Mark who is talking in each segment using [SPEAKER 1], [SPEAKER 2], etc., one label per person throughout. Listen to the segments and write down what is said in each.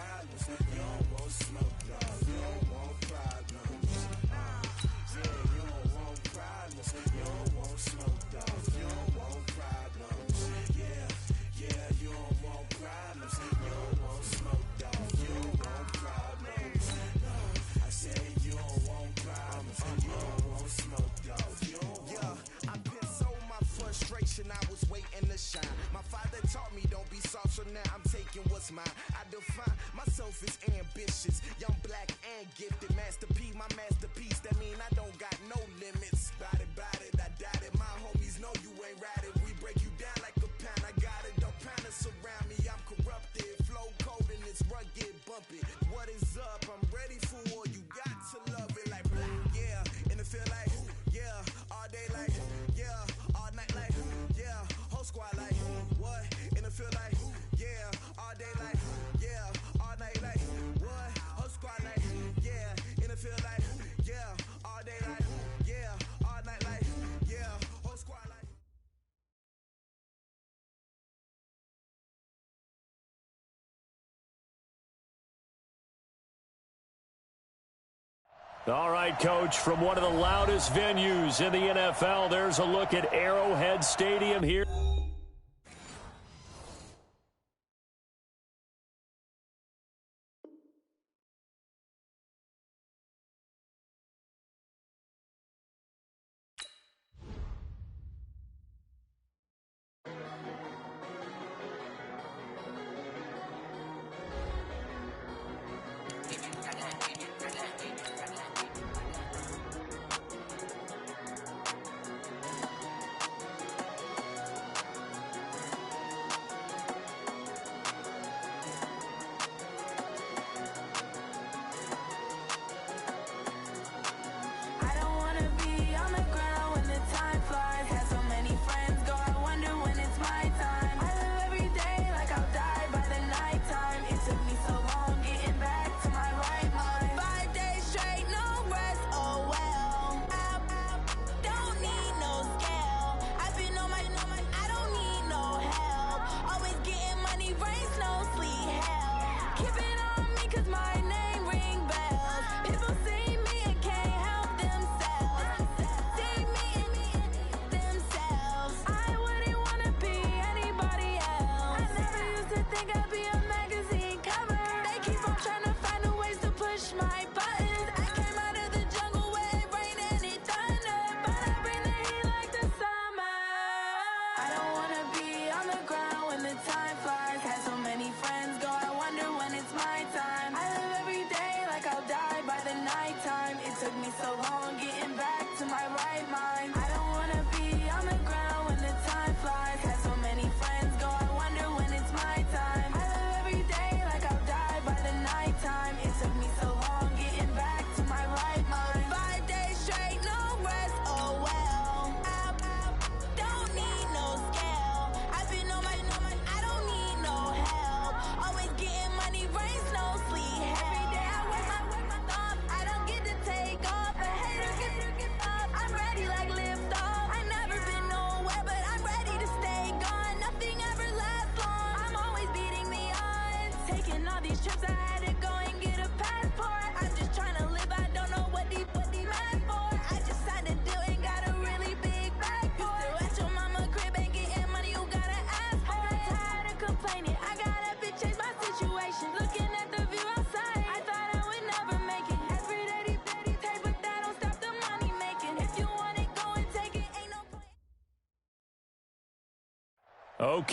[SPEAKER 1] problems. You don't want smoke, dog. You don't want problems. Yeah, you don't want problems. You don't want smoke, dog. You don't want problems. Yeah, you don't want problems. You don't want smoke, dog. You don't want problems. I said you don't want problems. You don't want smoke, dog. You don't want. Yeah, I pissed so my frustration. I was waiting to shine. My father taught me don't be soft, so now I'm taking what's mine. I define myself as ambitious, young, black, and gifted. Master P, my masterpiece. That mean I don't got no limits. Bout it, I doubt it. My homies know you ain't ratted. We break you down like a pound. I got it, don't pound us around me. I'm corrupted, flow cold and it's rugged, bumpy. What is up? I'm ready for war. You got to love it like black, yeah. And it feel like, yeah, all day like, yeah, all night like, yeah, whole squad like, what? And it feel like, yeah, all day like, yeah, all night like, what? Whole squad like, yeah, and it feel like, yeah, all day like, yeah, all night like, yeah, whole squad like.
[SPEAKER 2] All right, Coach, from one of the loudest venues in the NFL, there's a look at Arrowhead Stadium here.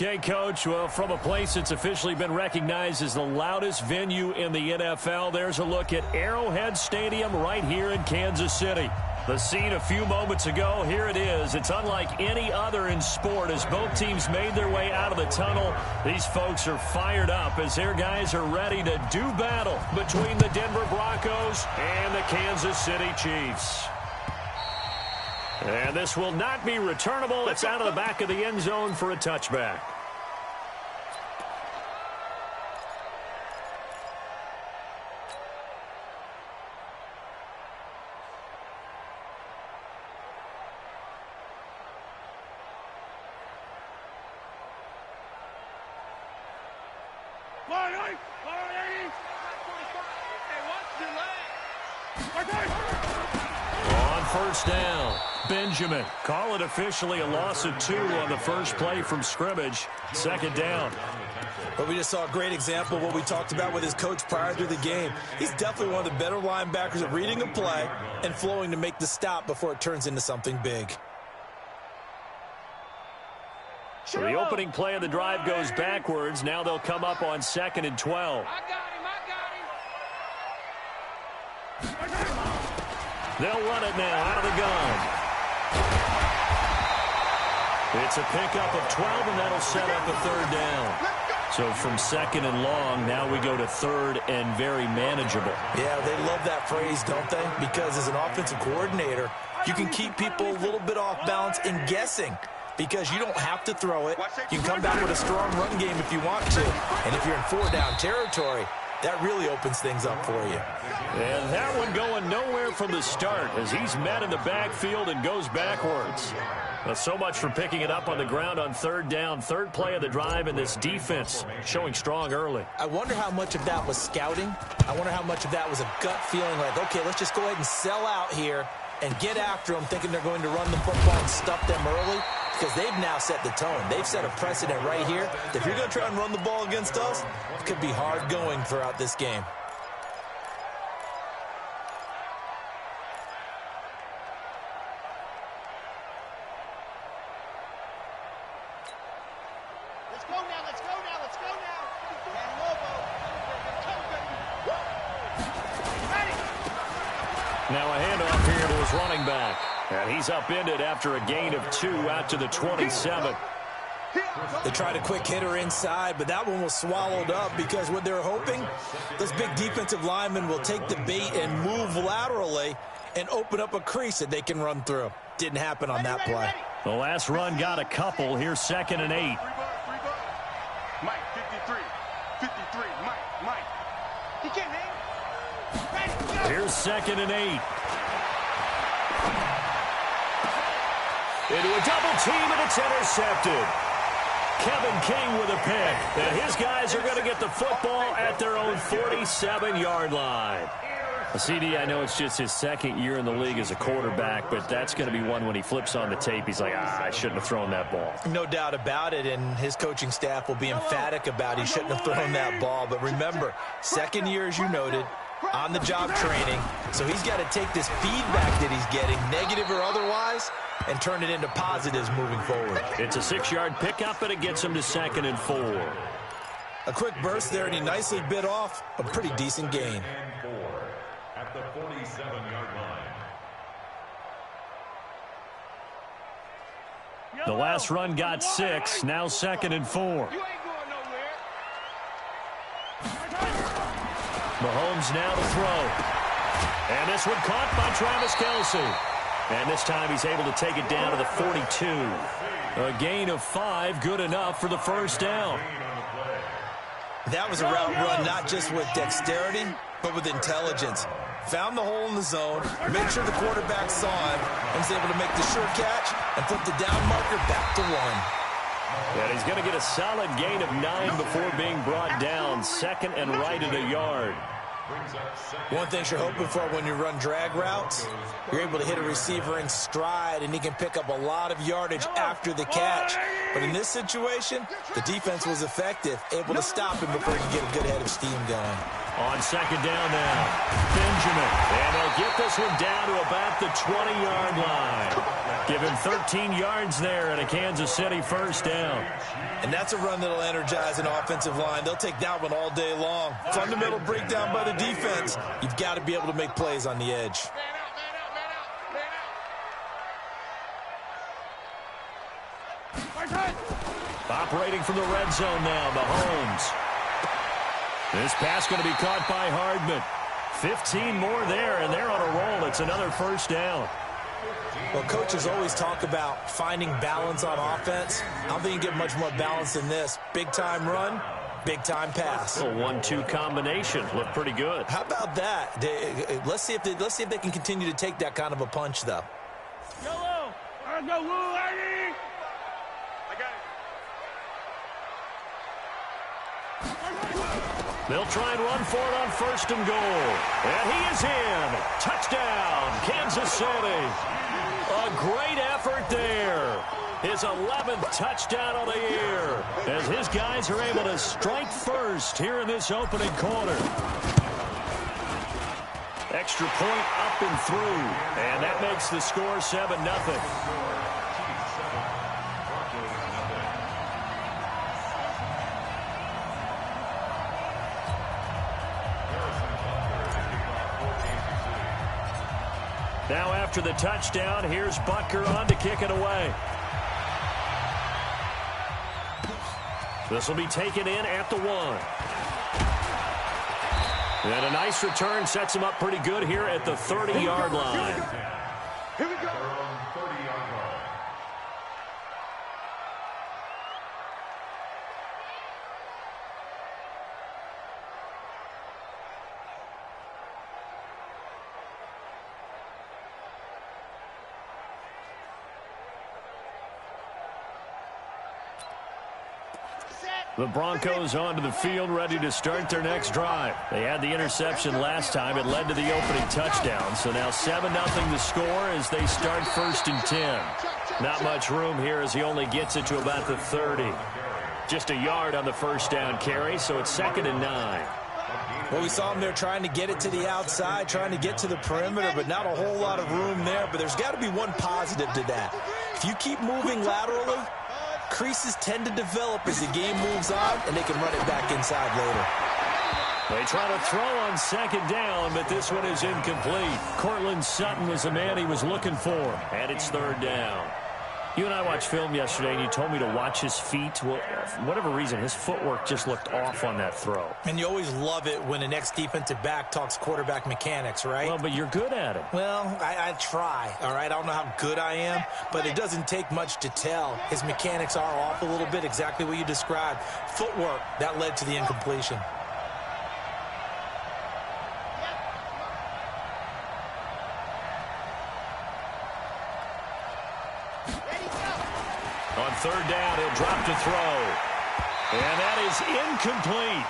[SPEAKER 2] Okay, Coach. Well, from a place that's officially been recognized as the loudest venue in the NFL, there's a look at Arrowhead Stadium right here in Kansas City. The scene a few moments ago, here it is. It's unlike any other in sport as both teams made their way out of the tunnel. These folks are fired up as their guys are ready to do battle between the Denver Broncos and the Kansas City Chiefs. And this will not be returnable. It's out of the back of the end zone for a touchback. On first down, Benjamin. Call it officially a loss of 2 on the first play from scrimmage. Second down.
[SPEAKER 3] But we just saw a great example of what we talked about with his coach prior to the game. He's definitely one of the better linebackers at reading a play and flowing to make the stop before it turns into something big.
[SPEAKER 2] So the opening play of the drive goes backwards. Now they'll come up on 2nd and 12. They'll run it now out of the gun. It's a pickup of 12, and that'll set up a third down. So from 2nd and long, now we go to 3rd and very manageable.
[SPEAKER 3] Yeah, they love that phrase, don't they? Because as an offensive coordinator, you can keep people a little bit off balance in guessing because you don't have to throw it. You can come back with a strong run game if you want to. And if you're in 4-down territory, that really opens things up for you.
[SPEAKER 2] And that one going nowhere from the start as he's met in the backfield and goes backwards. Well, so much for picking it up on the ground on 3rd down. 3rd play of the drive, and this defense showing strong early.
[SPEAKER 3] I wonder how much of that was scouting. I wonder how much of that was a gut feeling like, okay, let's just go ahead and sell out here and get after them, thinking they're going to run the football and stuff them early, because they've now set the tone. They've set a precedent right here. If you're going to try and run the ball against us, it could be hard going throughout this game.
[SPEAKER 2] Now a handoff here to his running back. And he's upended after a gain of 2 out to the 27.
[SPEAKER 3] They tried a quick hitter inside, but that one was swallowed up because what they're hoping, this big defensive lineman will take the bait and move laterally and open up a crease that they can run through. Didn't happen on that play.
[SPEAKER 2] The last run got a couple. Here's 2nd and 8.
[SPEAKER 1] Mike, 53. 53. Mike. He can't hang.
[SPEAKER 2] Here's 2nd and 8. Into a double team, and it's intercepted. Kevin King with a pick. And his guys are going to get the football at their own 47-yard line. CD, I know it's just his 2nd year in the league as a quarterback, but that's going to be one when he flips on the tape. He's like, I shouldn't have thrown that ball.
[SPEAKER 3] No doubt about it, and his coaching staff will be emphatic about he shouldn't have thrown that ball. But remember, 2nd year, as you noted, on-the-job training. So he's got to take this feedback that he's getting, negative or otherwise, and turn it into positives moving forward.
[SPEAKER 2] It's a 6-yard pickup, and it gets him to 2nd and 4.
[SPEAKER 3] A quick burst there, and he nicely bit off a pretty decent gain.
[SPEAKER 4] At the 47-yard line.
[SPEAKER 2] The last run got 6, now 2nd and 4. Mahomes now to throw. And this one caught by Travis Kelce. And this time he's able to take it down to the 42. A gain of 5, good enough for the first down.
[SPEAKER 3] That was a route run not just with dexterity, but with intelligence. Found the hole in the zone, made sure the quarterback saw him, and was able to make the sure catch and flip the down marker back to 1.
[SPEAKER 2] And he's going to get a solid gain of 9 before being brought down. 2nd and right at a yard.
[SPEAKER 3] One thing you're hoping for when you run drag routes, you're able to hit a receiver in stride, and he can pick up a lot of yardage after the catch. But in this situation, the defense was effective, able to stop him before he could get a good head of steam going.
[SPEAKER 2] On 2nd down now, Benjamin. And they'll get this one down to about the 20-yard line. Give him 13 yards there and a Kansas City first down.
[SPEAKER 3] And that's a run that'll energize an offensive line. They'll take that one all day long. Fundamental breakdown by the defense. You've got to be able to make plays on the edge.
[SPEAKER 2] Operating from the red zone now, Mahomes. This pass going to be caught by Hardman. 15 more there, and they're on a roll. It's another first down.
[SPEAKER 3] Well, coaches always talk about finding balance on offense. I don't think you get much more balance than this. Big-time run, big-time pass.
[SPEAKER 2] A 1-2 combination. Looked pretty good.
[SPEAKER 3] How about that? Let's see if they can continue to take that kind of a punch, though.
[SPEAKER 1] Yellow! I go, Woo, Eddie! I got it.
[SPEAKER 2] They'll try and run for it on 1st and goal. And he is in. Touchdown, Kansas City. A great effort there. His 11th touchdown of the year as his guys are able to strike first here in this opening quarter. Extra point up and through, and that makes the score 7-0. Now after the touchdown, here's Butker on to kick it away. This will be taken in at the 1. And a nice return sets him up pretty good here at the 30-yard line.
[SPEAKER 4] Here we go. 30-yard line.
[SPEAKER 2] The Broncos onto the field, ready to start their next drive. They had the interception last time. It led to the opening touchdown. So now 7-0 the score as they start 1st and 10. Not much room here as he only gets it to about the 30. Just a yard on the first down carry, so it's 2nd and 9.
[SPEAKER 3] Well, we saw him there trying to get it to the outside, trying to get to the perimeter, but not a whole lot of room there. But there's got to be one positive to that. If you keep moving laterally, creases tend to develop as the game moves on, and they can run it back inside later.
[SPEAKER 2] They try to throw on 2nd down, but this one is incomplete. Cortland Sutton was the man he was looking for, and it's 3rd down. You and I watched film yesterday, and you told me to watch his feet. Well, for whatever reason, his footwork just looked off on that throw.
[SPEAKER 3] And you always love it when the next defensive back talks quarterback mechanics, right?
[SPEAKER 2] Well, but you're good at it.
[SPEAKER 3] Well, I try, all right? I don't know how good I am, but it doesn't take much to tell. His mechanics are off a little bit, exactly what you described. Footwork, that led to the incompletion.
[SPEAKER 2] On 3rd down, he'll drop to throw. And that is incomplete.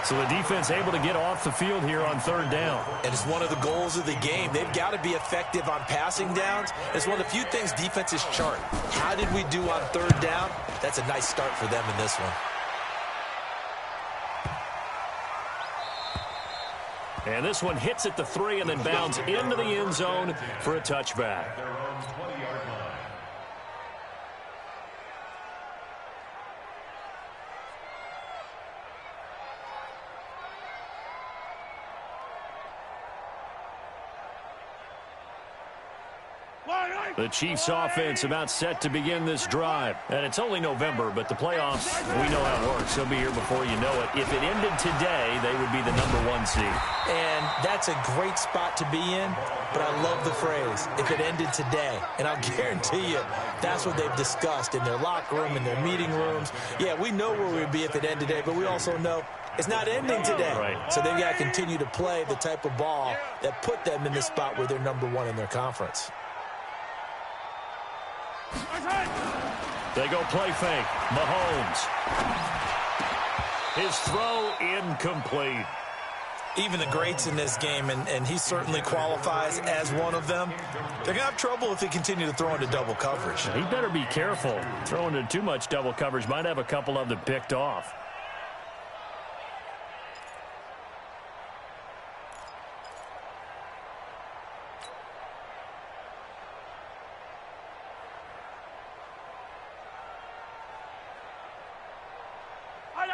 [SPEAKER 2] So the defense able to get off the field here on 3rd down.
[SPEAKER 3] And it's one of the goals of the game. They've got to be effective on passing downs. It's one of the few things defenses chart. How did we do on 3rd down? That's a nice start for them in this one.
[SPEAKER 2] And this one hits at the 3 and then bounds into the end zone for a touchback.
[SPEAKER 4] Their own 20-yard line.
[SPEAKER 2] The Chiefs offense about set to begin this drive. And it's only November, but the playoffs, we know how it works. They'll be here before you know it. If it ended today, they would be the #1 seed.
[SPEAKER 3] And that's a great spot to be in, but I love the phrase, if it ended today. And I'll guarantee you, that's what they've discussed in their locker room, in their meeting rooms. Yeah, we know where we'd be if it ended today, but we also know it's not ending today.
[SPEAKER 2] Right.
[SPEAKER 3] So they've got to continue to play the type of ball that put them in the spot where they're #1 in their conference.
[SPEAKER 2] They go play fake. Mahomes. His throw incomplete.
[SPEAKER 3] Even the greats in this game, and he certainly qualifies as one of them, they're going to have trouble if they continue to throw into double coverage.
[SPEAKER 2] He better be careful. Throwing into too much double coverage might have a couple of them picked off.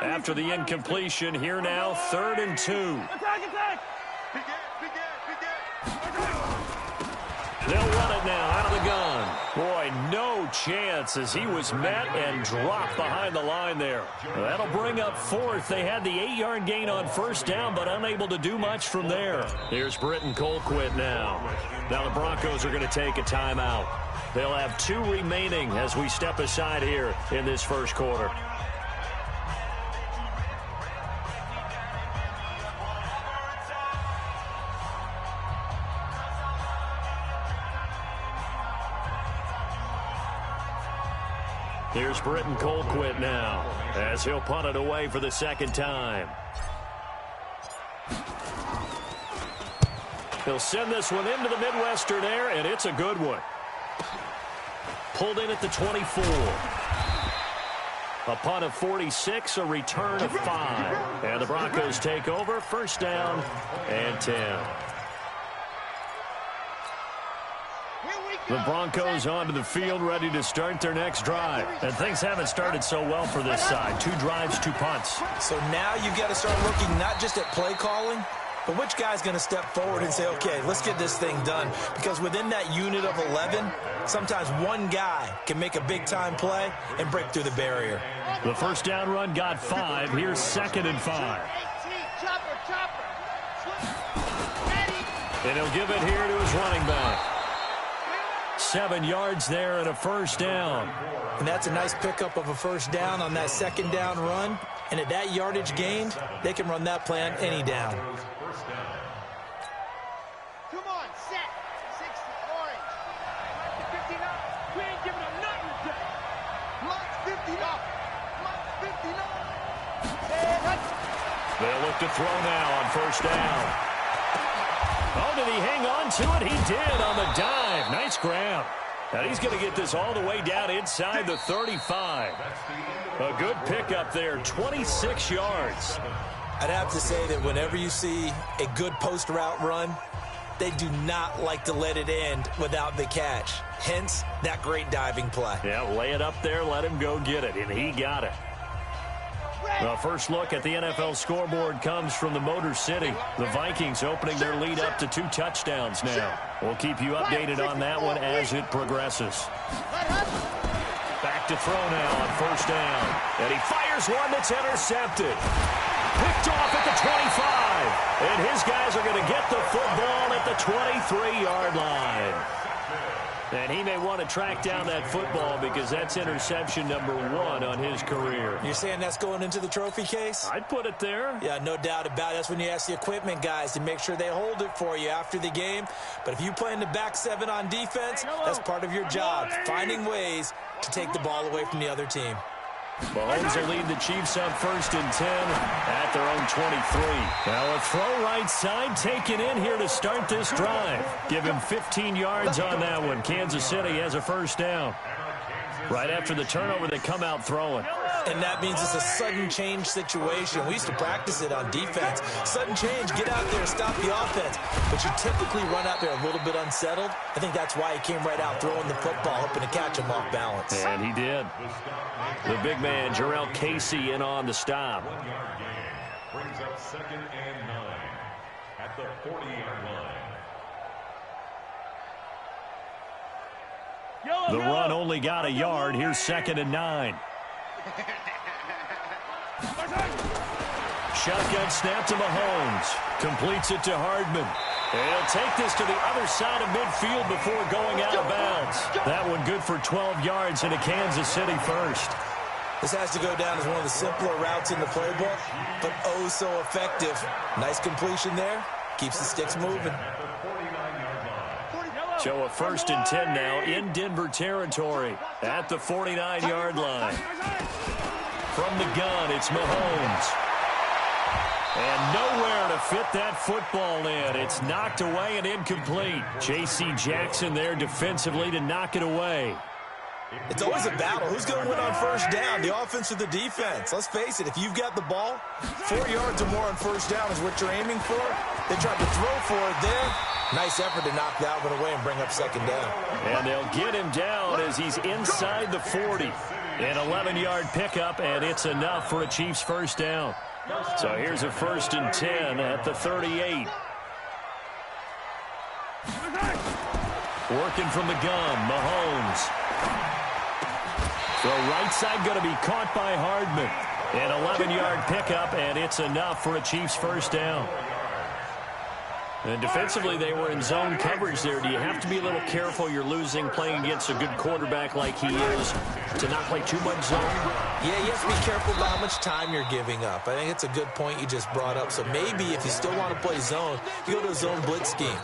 [SPEAKER 2] After the incompletion, here now, 3rd and 2. They'll run it now out of the gun. Boy, no chance as he was met and dropped behind the line there. That'll bring up 4th. They had the 8-yard gain on 1st down, but unable to do much from there. Here's Britton Colquitt now. Now the Broncos are going to take a timeout. They'll have 2 remaining as we step aside here in this first quarter. Here's Britton Colquitt now as he'll punt it away for the 2nd time. He'll send this one into the Midwestern air, and it's a good one. Pulled in at the 24. A punt of 46, a return of 5. And the Broncos take over, first down and 10. The Broncos onto the field, ready to start their next drive. And things haven't started so well for this side. 2 drives, 2 punts.
[SPEAKER 3] So now you've got to start looking not just at play calling, but which guy's going to step forward and say, okay, let's get this thing done. Because within that unit of 11, sometimes one guy can make a big-time play and break through the barrier.
[SPEAKER 2] The first down run got 5. Here's 2nd and 5. And he'll give it here to his running back. 7 yards there and a first down.
[SPEAKER 3] And that's a nice pickup of a first down on that 2nd down run. And at that yardage gained, they can run that play on any down.
[SPEAKER 5] Come on, set. 60 orange. 50 up. We ain't giving them nothing today. March 50 up. March 50 up.
[SPEAKER 2] They'll look to throw now on first down. Oh, did he hang on to it? He did on the dive. Nice grab. And he's going to get this all the way down inside the 35. A good pickup there, 26 yards.
[SPEAKER 3] I'd have to say that whenever you see a good post route run, they do not like to let it end without the catch. Hence, that great diving play.
[SPEAKER 2] Yeah, lay it up there, let him go get it, and he got it. The first look at the NFL scoreboard comes from the Motor City. The Vikings opening their lead up to 2 touchdowns now. We'll keep you updated on that one as it progresses. Back to throw now on first down. And he fires one that's intercepted. Picked off at the 25. And his guys are going to get the football at the 23-yard line. And he may want to track down that football because that's interception number 1 on his career.
[SPEAKER 3] You're saying that's going into the trophy case?
[SPEAKER 2] I'd put it there.
[SPEAKER 3] Yeah, no doubt about it. That's when you ask the equipment guys to make sure they hold it for you after the game. But if you play in the back 7 on defense, that's part of your job, finding ways to take the ball away from the other team.
[SPEAKER 2] Mahomes will lead the Chiefs on 1st and 10 at their own 23. Now a throw right side taken in here to start this drive. Give him 15 yards on that one. Kansas City has a first down. Right after the turnover, they come out throwing.
[SPEAKER 3] And that means it's a sudden change situation. We used to practice it on defense. Sudden change, get out there, stop the offense. But you typically run out there a little bit unsettled. I think that's why he came right out throwing the football, hoping to catch him off balance.
[SPEAKER 2] And he did. The big man, Jarrell Casey, in on the stop.
[SPEAKER 4] 1 yard gain brings up 2nd and 9 at the 40-yard line.
[SPEAKER 2] The run only got a yard. Here's 2nd and 9. Shotgun snap to Mahomes. Completes it to Hardman. And he'll take this to the other side of midfield before going out of bounds. That one good for 12 yards into Kansas City first.
[SPEAKER 3] This has to go down as one of the simpler routes in the playbook, but oh so effective. Nice completion there. Keeps the sticks moving.
[SPEAKER 2] So a 1st and 10 now in Denver territory at the 49-yard line. From the gun, it's Mahomes. And nowhere to fit that football in. It's knocked away and incomplete. J.C. Jackson there defensively to knock it away.
[SPEAKER 3] It's always a battle. Who's going to win on first down, the offense or the defense? Let's face it, if you've got the ball, 4 yards or more on first down is what you're aiming for. They tried to throw for it there. Nice effort to knock that one away and bring up 2nd down.
[SPEAKER 2] And they'll get him down as he's inside the 40. An 11-yard pickup, and it's enough for a Chiefs first down. So here's a 1st and 10 at the 38. Working from the gun, Mahomes. The right side going to be caught by Hardman. An 11-yard pickup, and it's enough for a Chiefs first down. And defensively, they were in zone coverage there. Do you have to be a little careful? You're losing playing against a good quarterback like he is to not play too much zone?
[SPEAKER 3] Yeah, you have to be careful about how much time you're giving up. I think it's a good point you just brought up. So maybe if you still want to play zone, you go to a zone blitz scheme.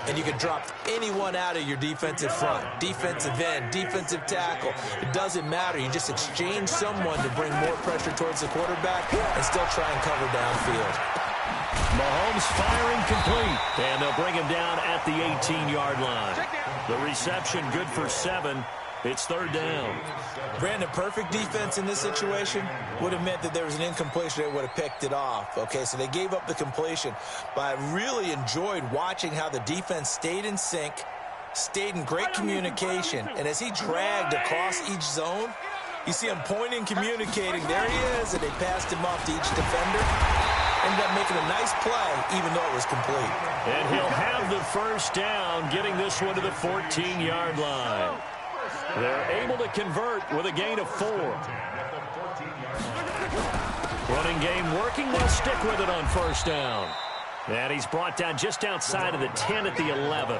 [SPEAKER 3] And you can drop anyone out of your defensive front, defensive end, defensive tackle. It doesn't matter. You just exchange someone to bring more pressure towards the quarterback and still try and cover downfield.
[SPEAKER 2] Mahomes firing complete, and they'll bring him down at the 18-yard line. The reception good for 7. It's third down.
[SPEAKER 3] Brandon, perfect defense in this situation would have meant that there was an incompletion that would have picked it off. Okay, so they gave up the completion, but I really enjoyed watching how the defense stayed in sync, stayed in great communication, and as he dragged across each zone, you see him pointing, communicating. There he is, and they passed him off to each defender. Ended up making a nice play, even though it was complete.
[SPEAKER 2] And he'll have the first down, getting this one to the 14-yard line. They're able to convert with a gain of 4. Running game working. They'll stick with it on first down. And he's brought down just outside of the 10 at the 11.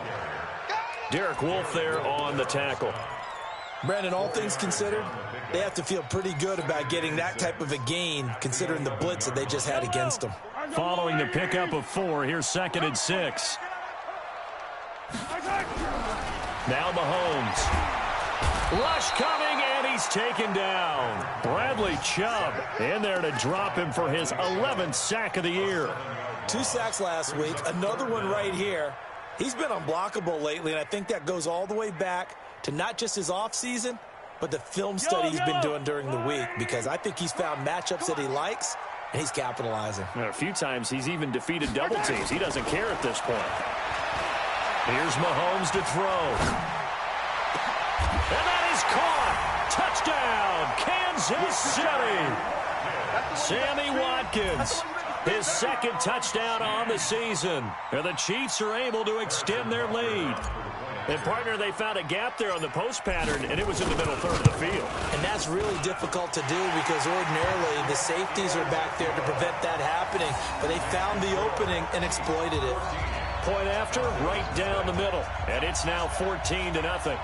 [SPEAKER 2] Derek Wolfe there on the tackle.
[SPEAKER 3] Brandon, all things considered, they have to feel pretty good about getting that type of a gain, considering the blitz that they just had against them.
[SPEAKER 2] Following the pickup of 4, here's 2nd and 6. Now Mahomes. Rush coming, and he's taken down. Bradley Chubb in there to drop him for his 11th sack of the year.
[SPEAKER 3] 2 sacks last week, another one right here. He's been unblockable lately, and I think that goes all the way back to not just his offseason, but the film study he's been doing during the week, because I think he's found matchups that he likes, and he's capitalizing.
[SPEAKER 2] A few times he's even defeated double teams. He doesn't care at this point. Here's Mahomes to throw. And that is caught. Touchdown, Kansas City. Sammy Watkins, his 2nd touchdown on the season. And the Chiefs are able to extend their lead. And, partner, they found a gap there on the post pattern, and it was in the middle third of the field.
[SPEAKER 3] And that's really difficult to do because ordinarily the safeties are back there to prevent that happening. But they found the opening and exploited it.
[SPEAKER 2] Point after, right down the middle. And it's now 14-0.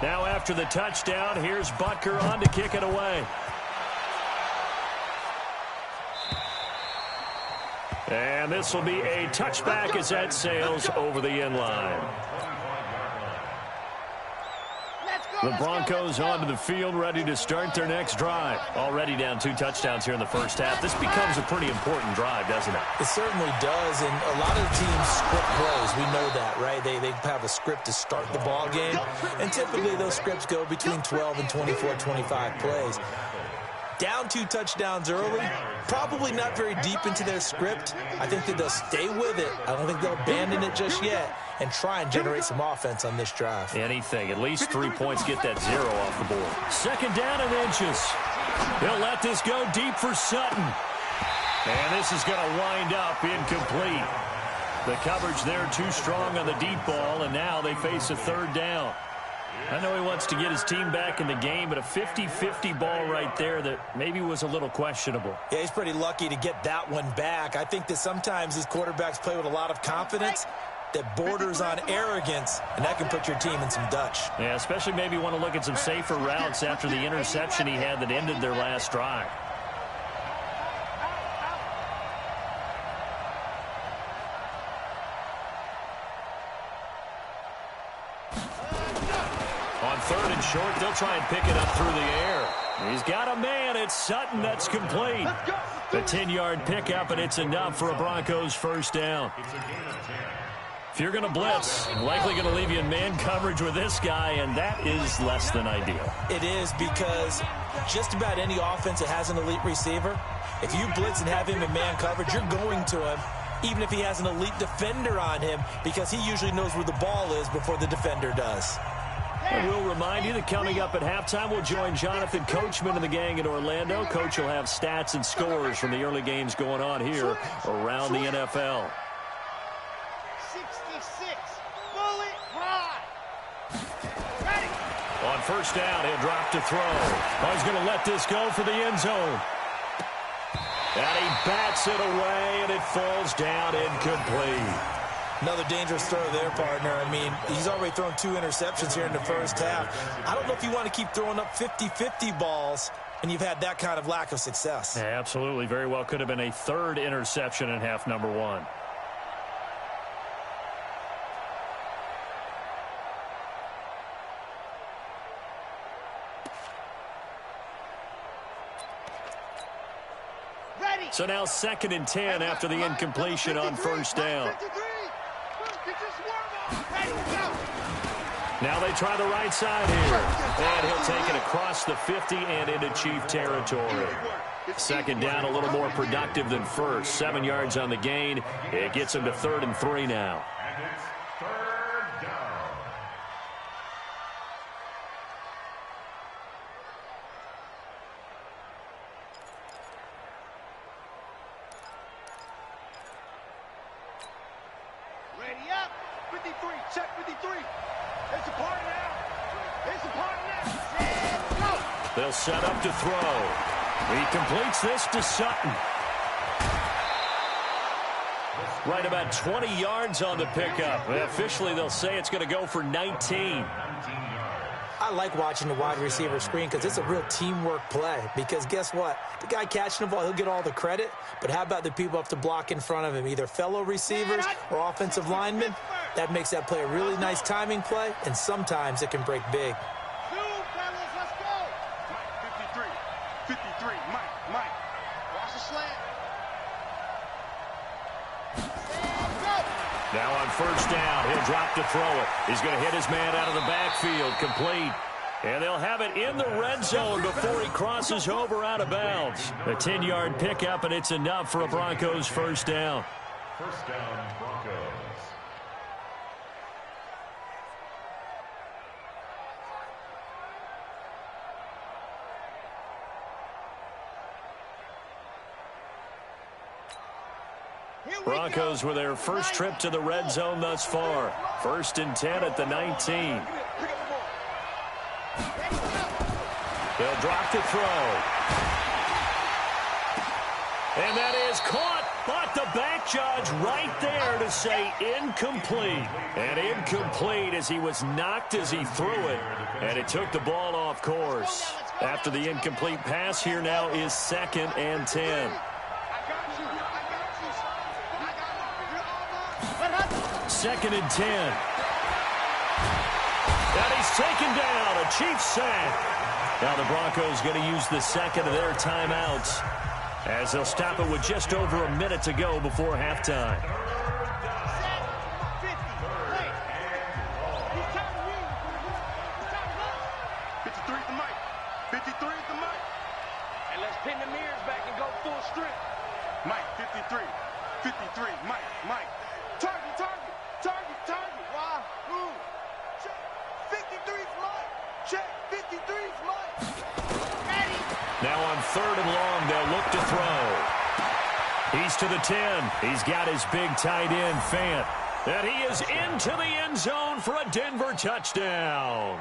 [SPEAKER 2] Now after the touchdown, here's Butker on to kick it away. And this will be a touchback as that sails over the end line. The Broncos onto the field, ready to start their next drive. Already down 2 touchdowns here in the first half. This becomes a pretty important drive, doesn't it?
[SPEAKER 3] It certainly does, and a lot of teams script plays. We know that, right? They have a script to start the ball game, and typically those scripts go between 12 and 24, 25 plays. Down 2 touchdowns early, probably not very deep into their script. I think that they'll stay with it. I don't think they'll abandon it just yet and try and generate some offense on this drive.
[SPEAKER 2] Anything. At least 3 points, get that 0 off the board. 2nd down and inches. He'll let this go deep for Sutton. And this is going to wind up incomplete. The coverage there too strong on the deep ball, and now they face a 3rd down. I know he wants to get his team back in the game, but a 50-50 ball right there that maybe was a little questionable.
[SPEAKER 3] Yeah, he's pretty lucky to get that one back. I think that sometimes these quarterbacks play with a lot of confidence that borders on arrogance, and that can put your team in some Dutch.
[SPEAKER 2] Yeah, especially maybe want to look at some safer routes after the interception he had that ended their last drive. On 3rd and short, they'll try and pick it up through the air. He's got a man. It's Sutton. That's complete. A 10-yard pickup, and it's enough for a Broncos first down. If you're going to blitz, likely going to leave you in man coverage with this guy, and that is less than ideal.
[SPEAKER 3] It is, because just about any offense that has an elite receiver, if you blitz and have him in man coverage, you're going to him, even if he has an elite defender on him, because he usually knows where the ball is before the defender does.
[SPEAKER 2] And we'll remind you that coming up at halftime, we'll join Jonathan Coachman and the gang in Orlando. Coach will have stats and scores from the early games going on here around the NFL.
[SPEAKER 5] 66, bullet ride. Ready.
[SPEAKER 2] On first down, he'll drop to throw. Oh, he's going to let this go for the end zone. And he bats it away, and it falls down incomplete.
[SPEAKER 3] Another dangerous throw there, partner. I mean, he's already thrown 2 interceptions here in the first half. I don't know if you want to keep throwing up 50-50 balls, and you've had that kind of lack of success.
[SPEAKER 2] Yeah, absolutely. Very well could have been a 3rd interception in half number 1. So now 2nd and 10 after the incompletion on first down. Now they try the right side here. And he'll take it across the 50 and into Chief territory. 2nd down, a little more productive than first. 7 yards on the gain. It gets him to 3rd and 3 now.
[SPEAKER 4] And it's 3rd down.
[SPEAKER 5] Ready up. 53. Check 53. It's a party now. It's a party now. Set, go.
[SPEAKER 2] They'll set up to throw. He completes this to Sutton. Right about 20 yards on the pickup. Officially, they'll say it's going to go for 19.
[SPEAKER 3] I like watching the wide receiver screen because it's a real teamwork play. Because guess what? The guy catching the ball, he'll get all the credit. But how about the people up to block in front of him, either fellow receivers or offensive linemen? That makes that play a really nice timing play, and sometimes it can break big.
[SPEAKER 5] Let's go. Mike, 53. 53. Mike. Watch the slant.
[SPEAKER 2] Now on first down, he'll drop to throw it. He's going to hit his man out of the backfield, complete. And they'll have it in the red zone before he crosses over out of bounds. A 10-yard pickup, and it's enough for a Broncos first down.
[SPEAKER 4] First down, Broncos.
[SPEAKER 2] Broncos with their first trip to the red zone thus far. 1st and 10 at the 19. They'll drop to throw. And that is caught, but the back judge right there to say incomplete. And incomplete as he was knocked as he threw it, and it took the ball off course. After the incomplete pass, here now is 2nd and 10. 2nd and 10. And he's taken down, a Chiefs sack. Now the Broncos going to use the 2nd of their timeouts as they'll stop it with just over a minute to go before halftime.
[SPEAKER 5] Pin the mirrors back and go full strip. Mike, 53. 53. Mike. Target. Why? Who? Check. 53's Mike. Check. 53's Mike. Ready.
[SPEAKER 2] Now on 3rd and long, they'll look to throw. He's to the 10. He's got his big tight end, Fant. And he is into the end zone for a Denver touchdown.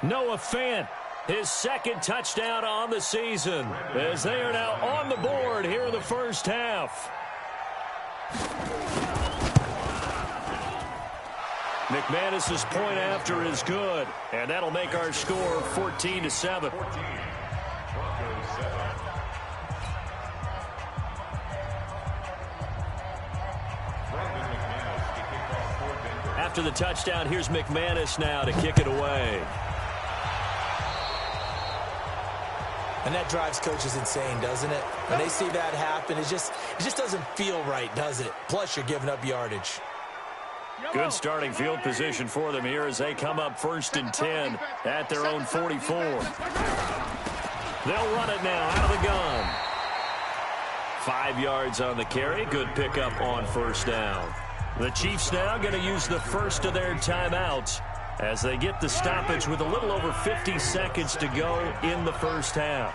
[SPEAKER 2] Noah Fant, his 2nd touchdown on the season, as they are now on the board here in the first half. McManus's point after is good, and that'll make our score 14-7. After the touchdown, here's McManus now to kick it away.
[SPEAKER 3] And that drives coaches insane, doesn't it? When they see that happen, it just doesn't feel right, does it? Plus, you're giving up yardage.
[SPEAKER 2] Good starting field position for them here as they come up 1st and 10 at their own 44. They'll run it now out of the gun. 5 yards on the carry. Good pickup on first down. The Chiefs now going to use the first of their timeouts as they get the stoppage with a little over 50 seconds to go in the first half.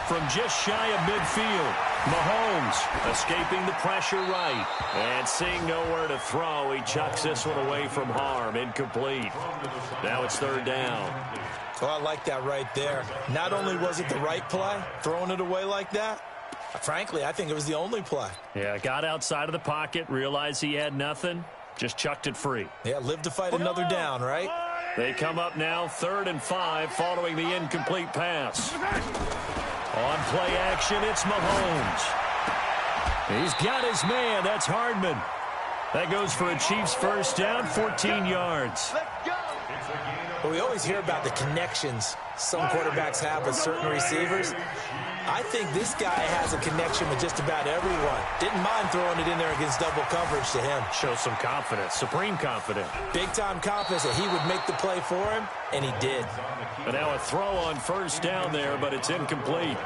[SPEAKER 2] From just shy of midfield, Mahomes escaping the pressure right. And seeing nowhere to throw, he chucks this one away from harm. Incomplete. Now it's 3rd down.
[SPEAKER 3] Oh, I like that right there. Not only was it the right play, throwing it away like that, frankly, I think it was the only play.
[SPEAKER 2] Yeah, got outside of the pocket, realized he had nothing, just chucked it free.
[SPEAKER 3] Yeah, live to fight another down, right?
[SPEAKER 2] They come up now 3rd and 5 following the incomplete pass. On play action, it's Mahomes. He's got his man. That's Hardman. That goes for a Chiefs first down, 14 yards.
[SPEAKER 3] Well, we always hear about the connections some quarterbacks have with certain receivers. I think this guy has a connection with just about everyone. Didn't mind throwing it in there against double coverage to him.
[SPEAKER 2] Shows some confidence, supreme confidence.
[SPEAKER 3] Big-time confidence that he would make the play for him, and he did.
[SPEAKER 2] And now a throw on first down there, but it's incomplete.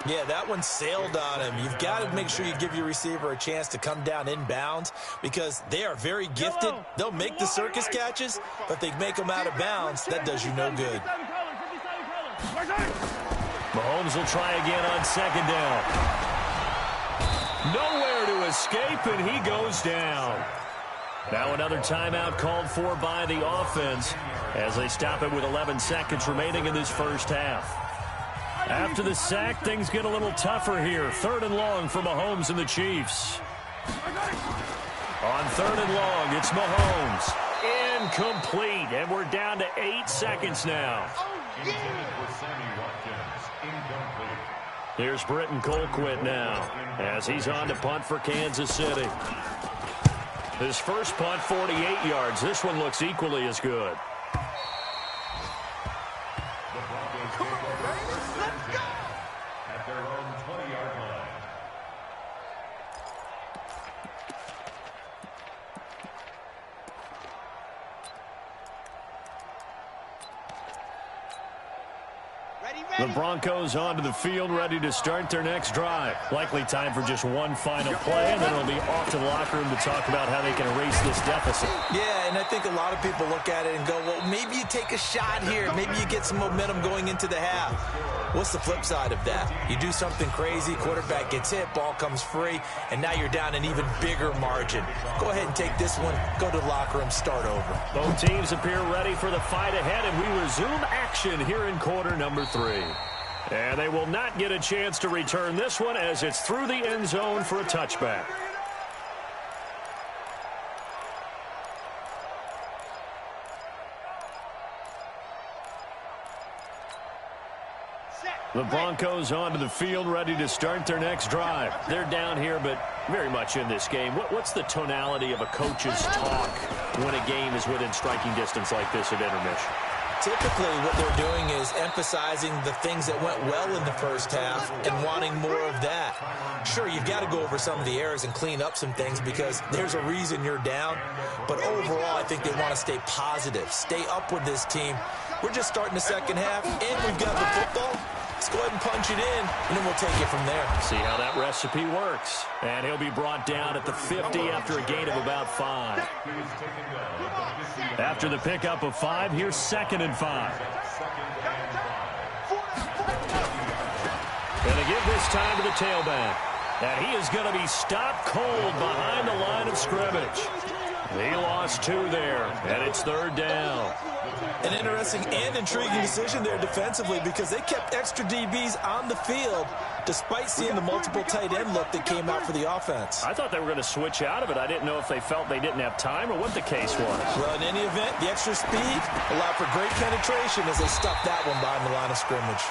[SPEAKER 3] Yeah, that one sailed on him. You've got to make sure you give your receiver a chance to come down inbounds because they are very gifted. They'll make the circus catches, but they make them out of bounds. That does you no good.
[SPEAKER 2] Mahomes will try again on second down. Nowhere to escape, and he goes down. Now another timeout called for by the offense as they stop it with 11 seconds remaining in this first half. After the sack, things get a little tougher here. 3rd and long for Mahomes and the Chiefs. On 3rd and long, it's Mahomes. Incomplete, and we're down to 8 seconds now. Here's Britton Colquitt now as he's on to punt for Kansas City. His first punt, 48 yards. This one looks equally as good.
[SPEAKER 4] At their own 20-yard line.
[SPEAKER 2] The Broncos onto the field, ready to start their next drive. Likely time for just one final play, and then it'll be off to the locker room to talk about how they can erase this deficit.
[SPEAKER 3] Yeah, and I think a lot of people look at it and go, well, maybe you take a shot here. Maybe you get some momentum going into the half. What's the flip side of that? You do something crazy, quarterback gets hit, ball comes free, and now you're down an even bigger margin. Go ahead and take this one, go to the locker room, start over.
[SPEAKER 2] Both teams appear ready for the fight ahead, and we resume action here in quarter number 3. And they will not get a chance to return this one as it's through the end zone for a touchback. The Broncos onto the field, ready to start their next drive. They're down here, but very much in this game. What's the tonality of a coach's talk when a game is within striking distance like this at intermission?
[SPEAKER 3] Typically, what they're doing is emphasizing the things that went well in the first half and wanting more of that. Sure, you've got to go over some of the errors and clean up some things because there's a reason you're down. But overall, I think they want to stay positive, stay up with this team. We're just starting the second half, and we've got the football. Let's go ahead and punch it in, and then we'll take it from there.
[SPEAKER 2] See how that recipe works. And he'll be brought down at the 50 after a gain of about 5. After the pickup of 5, here's 2nd and 5. Going to give this time to the tailback. And he is going to be stopped cold behind the line of scrimmage. He lost 2 there, and it's 3rd down.
[SPEAKER 3] An interesting and intriguing decision there defensively because they kept extra DBs on the field despite seeing the multiple tight end look that came out for the offense.
[SPEAKER 2] I thought they were going to switch out of it. I didn't know if they felt they didn't have time or what the case was.
[SPEAKER 3] Well, in any event, the extra speed allowed for great penetration as they stuffed that one behind the line of scrimmage.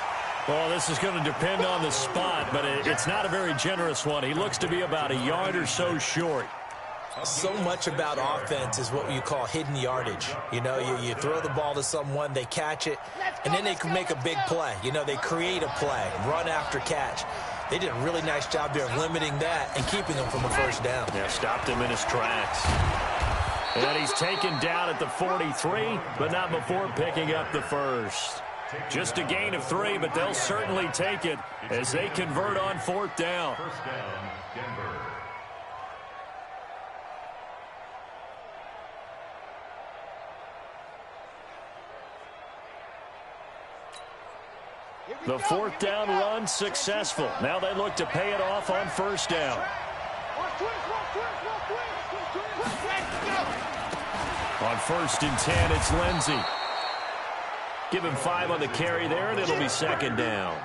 [SPEAKER 2] Well, this is going to depend on the spot, but it's not a very generous one. He looks to be about a yard or so short.
[SPEAKER 3] So much about offense is what you call hidden yardage. You know, you throw the ball to someone, they catch it, and then they can make a big play. You know, they create a play, run after catch. They did a really nice job there of limiting that and keeping him from a first down.
[SPEAKER 2] Yeah, stopped him in his tracks. And he's taken down at the 43, but not before picking up the first. Just a gain of 3, but they'll certainly take it as they convert on 4th down.
[SPEAKER 4] First down, Denver.
[SPEAKER 2] The 4th down run successful. Now they look to pay it off on 1st down. On 1st and 10, it's Lindsey. Give him 5 on the carry there, and it'll be 2nd down.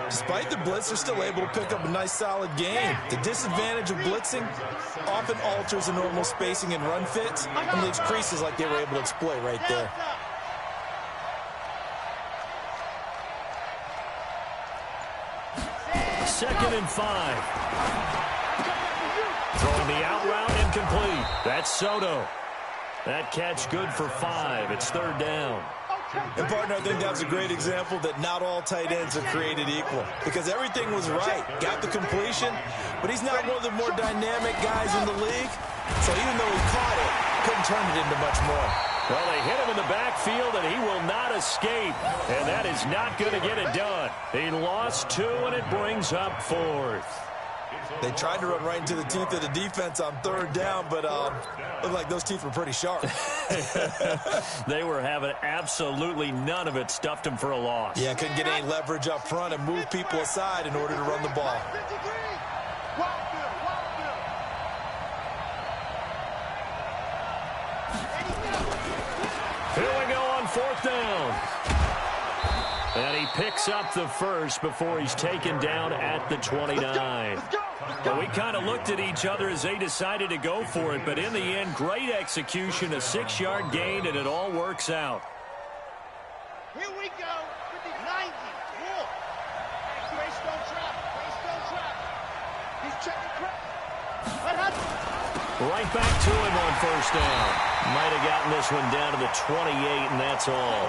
[SPEAKER 3] Despite the blitz, they're still able to pick up a nice, solid gain. The disadvantage of blitzing often alters the normal spacing and run fits and leaves creases like they were able to exploit right there.
[SPEAKER 2] Second and 5. Throwing the out route, incomplete. That's Soto. That catch good for 5. It's 3rd down.
[SPEAKER 3] And, partner, I think that was a great example that not all tight ends are created equal because everything was right. Got the completion, but he's not one of the more dynamic guys in the league. So even though he caught it, couldn't turn it into much more.
[SPEAKER 2] Well, they hit him in the backfield, and he will not escape. And that is not going to get it done. He lost 2, and it brings up 4th.
[SPEAKER 3] They tried to run right into the teeth of the defense on 3rd down, but looked like those teeth were pretty sharp.
[SPEAKER 2] They were having absolutely none of it. Stuffed him for a loss.
[SPEAKER 3] Yeah, couldn't get any leverage up front and move people aside in order to run the ball.
[SPEAKER 2] Here we go on 4th down. And he picks up the first before he's taken down at the 29. But we kind of looked at each other as they decided to go for it. But in the end, great execution, a 6-yard gain, and it all works out.
[SPEAKER 5] Here we go. 90. Whoa. Grace don't trap. Grace don't trap. He's checking crap.
[SPEAKER 2] Right back to him on 1st down. Might have gotten this one down to the 28, and that's all.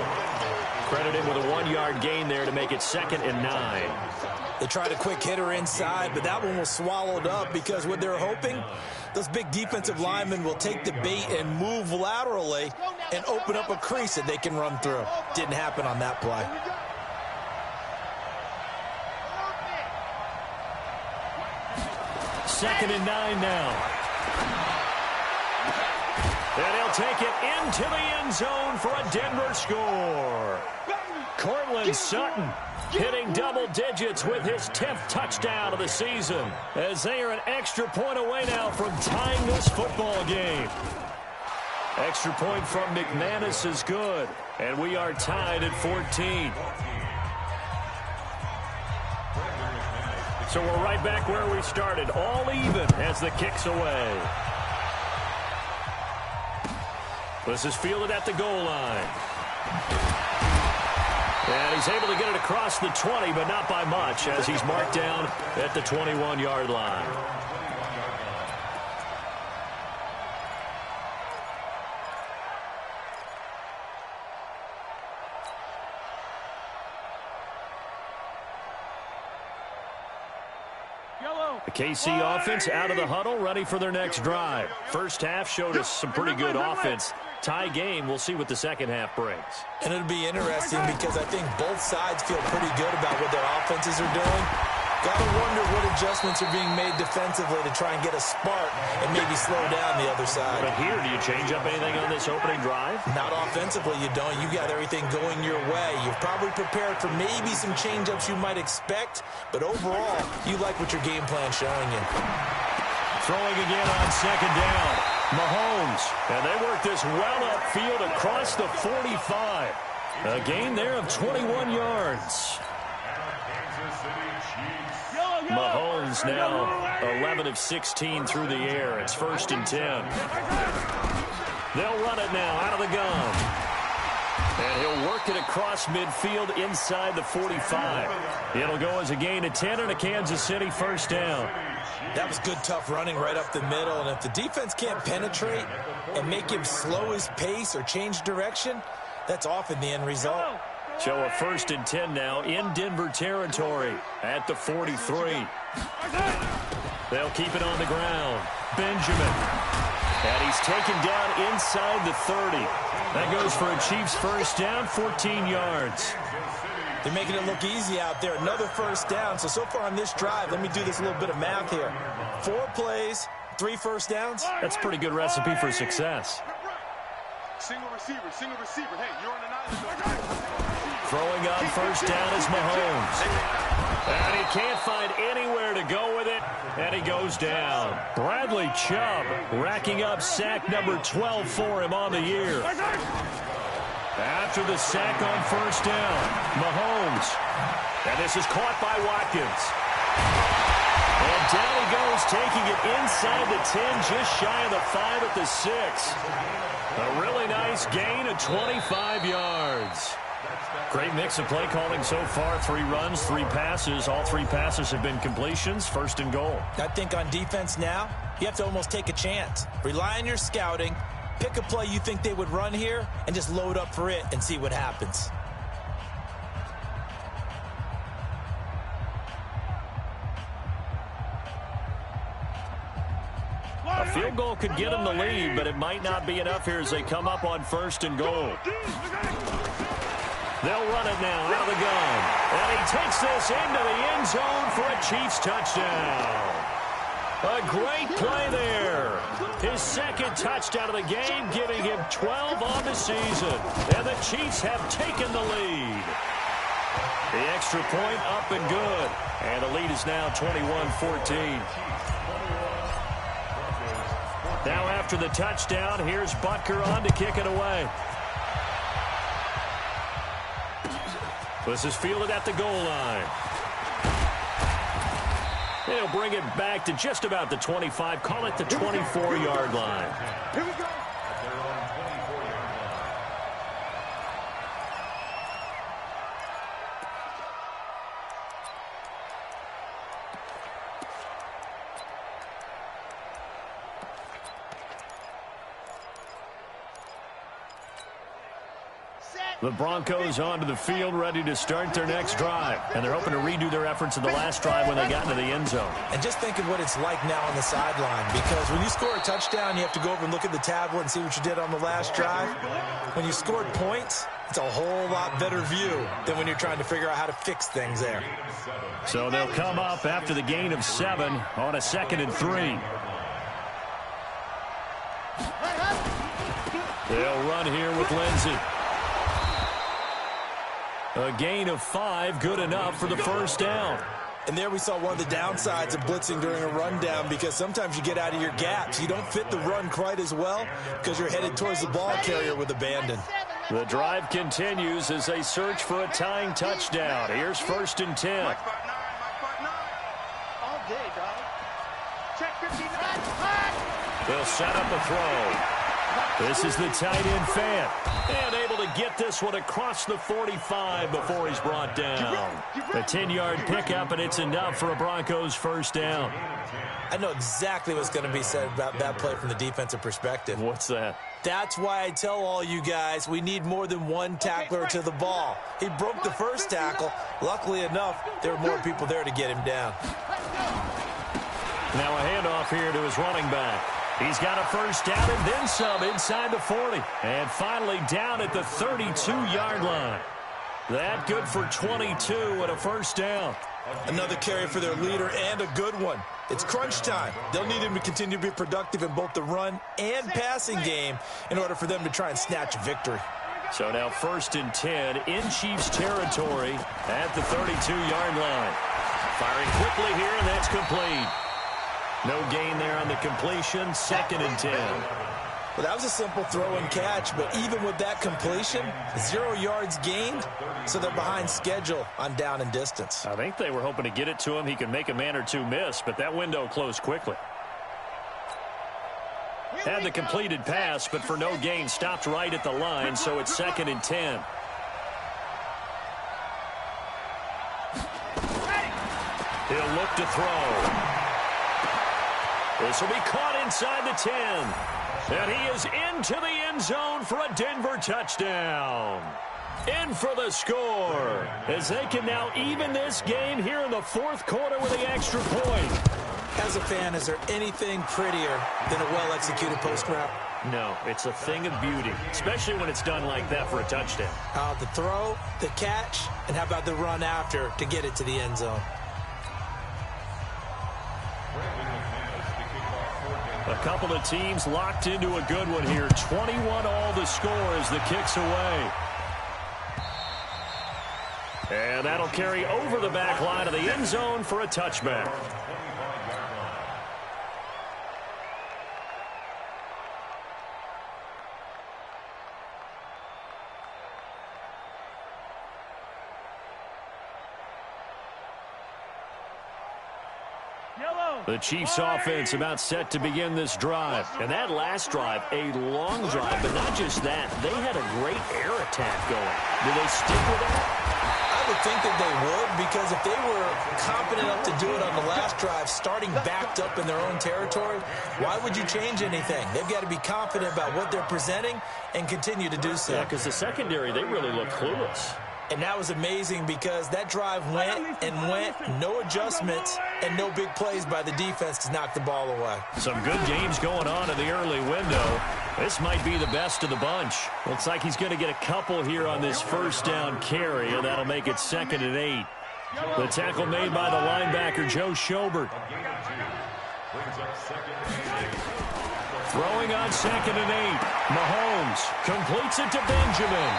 [SPEAKER 2] Credit him with a 1-yard gain there to make it 2nd and 9.
[SPEAKER 3] They tried a quick hitter inside, but that one was swallowed up because what they're hoping, those big defensive linemen will take the bait and move laterally and open up a crease that they can run through. Didn't happen on that play.
[SPEAKER 2] 2nd and 9 now. And he'll take it into the end zone for a Denver score. Cortland Sutton hitting double digits with his 10th touchdown of the season as they are an extra point away now from tying this football game. Extra point from McManus is good, and we are tied at 14. So we're right back where we started, all even as the kick's away. This is fielded at the goal line. And he's able to get it across the 20, but not by much, as he's marked down at the 21-yard line. The KC offense out of the huddle, ready for their next drive. First half showed us some pretty good offense. Tie game, we'll see what the second half brings.
[SPEAKER 3] And it'll be interesting because I think both sides feel pretty good about what their offenses are doing. Gotta wonder what adjustments are being made defensively to try and get a spark and maybe slow down the other side.
[SPEAKER 2] But here, do you change up anything on this opening drive?
[SPEAKER 3] Not offensively, you don't. You got everything going your way. You've probably prepared for maybe some change-ups you might expect, but overall, you like what your game plan's showing you.
[SPEAKER 2] Throwing again on 2nd down. Mahomes, and they work this well upfield across the 45. A gain there of 21 yards. Mahomes now 11 of 16 through the air. It's 1st and 10. They'll run it now out of the gun. And he'll work it across midfield inside the 45. It'll go as a gain of 10 and a Kansas City 1st down.
[SPEAKER 3] That was good, tough running right up the middle. And if the defense can't penetrate and make him slow his pace or change direction, that's often the end result.
[SPEAKER 2] So a 1st and 10 now in Denver territory at the 43. They'll keep it on the ground. Benjamin. And he's taken down inside the 30. That goes for a Chiefs 1st down, 14 yards.
[SPEAKER 3] They're making it look easy out there. Another 1st down. So far on this drive, let me do this little bit of math here. 4 plays, 3 1st downs.
[SPEAKER 2] That's a pretty good recipe for success.
[SPEAKER 5] Single receiver. Hey, you're on an island.
[SPEAKER 2] Throwing on 1st down is Mahomes. And he can't find anywhere to go with it, and he goes down. Bradley Chubb racking up sack number 12 for him on the year. After the sack on 1st down, Mahomes. And this is caught by Watkins. And down he goes, taking it inside the 10, just shy of the 5 at the 6. A really nice gain of 25 yards. Great mix of play calling so far. 3 runs, 3 passes. All 3 passes have been completions. 1st and goal.
[SPEAKER 3] I think on defense now, you have to almost take a chance. Rely on your scouting Pick a play you think they would run here and just load up for it and see what happens.
[SPEAKER 2] A field goal could get them the lead, but it might not be enough here as they come up on 1st and goal. They'll run it now out of the gun. And he takes this into the end zone for a Chiefs touchdown. A great play there. His 2nd touchdown of the game, giving him 12 on the season. And the Chiefs have taken the lead. The extra point up and good. And the lead is now 21-14. Now after the touchdown, here's Butker on to kick it away. This is fielded at the goal line. They'll bring it back to just about the 25, call it the 24-yard line.
[SPEAKER 5] Here we go.
[SPEAKER 2] The Broncos onto the field, ready to start their next drive. And they're hoping to redo their efforts in the last drive when they got into the end zone.
[SPEAKER 3] And just think of what it's like now on the sideline, because when you score a touchdown, you have to go over and look at the tablet and see what you did on the last drive. When you scored points, it's a whole lot better view than when you're trying to figure out how to fix things there.
[SPEAKER 2] So they'll come up after the gain of 7 on a 2nd and 3. They'll run here with Lindsey. A gain of 5, good enough for the 1st down.
[SPEAKER 3] And there we saw one of the downsides of blitzing during a rundown, because sometimes you get out of your gaps. You don't fit the run quite as well because you're headed towards the ball carrier with abandon.
[SPEAKER 2] The drive continues as they search for a tying touchdown. Here's 1st and 10.
[SPEAKER 5] All day, dog. Check 59.
[SPEAKER 2] They'll set up a throw. This is the tight end fan. And able to get this one across the 45 before he's brought down. A 10-yard pickup, and it's enough for a Broncos 1st down.
[SPEAKER 3] I know exactly what's going to be said about that play from the defensive perspective.
[SPEAKER 2] What's that?
[SPEAKER 3] That's why I tell all you guys we need more than one tackler to the ball. He broke the 1st tackle. Luckily enough, there were more people there to get him down.
[SPEAKER 2] Now a handoff here to his running back. He's got a 1st down and then some inside the 40. And finally down at the 32-yard line. That good for 22 and a 1st down.
[SPEAKER 3] Another carry for their leader, and a good one. It's crunch time. They'll need him to continue to be productive in both the run and passing game in order for them to try and snatch a victory.
[SPEAKER 2] So now 1st and 10 in Chiefs territory at the 32-yard line. Firing quickly here, and that's complete. No gain there on the completion, 2nd and 10.
[SPEAKER 3] Well, that was a simple throw and catch, but even with that completion, 0 yards gained, so they're behind schedule on down and distance.
[SPEAKER 2] I think they were hoping to get it to him. He could make a man or two miss, but that window closed quickly. Had the completed pass, but for no gain, stopped right at the line, so it's 2nd and 10. He'll look to throw. This will be caught inside the 10. And he is into the end zone for a Denver touchdown. In for the score, as they can now even this game here in the 4th quarter with the extra point.
[SPEAKER 3] As a fan, is there anything prettier than a well-executed post route?
[SPEAKER 2] No, it's a thing of beauty, especially when it's done like that for a touchdown.
[SPEAKER 3] The throw, the catch, and how about the run after to get it to the end zone?
[SPEAKER 2] A couple of teams locked into a good one here. 21 all the score as the kick's away. And that'll carry over the back line of the end zone for a touchback. The Chiefs offense about set to begin this drive. And that last drive, a long drive, but not just that. They had a great air attack going. Do they stick with that?
[SPEAKER 3] I would think that they would, because if they were competent enough to do it on the last drive, starting backed up in their own territory, why would you change anything? They've got to be confident about what they're presenting and continue to do so.
[SPEAKER 2] Yeah, because the secondary, they really look clueless.
[SPEAKER 3] And that was amazing because that drive went and went, no adjustments, and no big plays by the defense to knock the ball away.
[SPEAKER 2] Some good games going on in the early window. This might be the best of the bunch. Looks like he's going to get a couple here on this first down carry, and that'll make it 2nd and 8. The tackle made by the linebacker, Joe Schobert. Throwing on 2nd and 8. Mahomes completes it to Benjamin.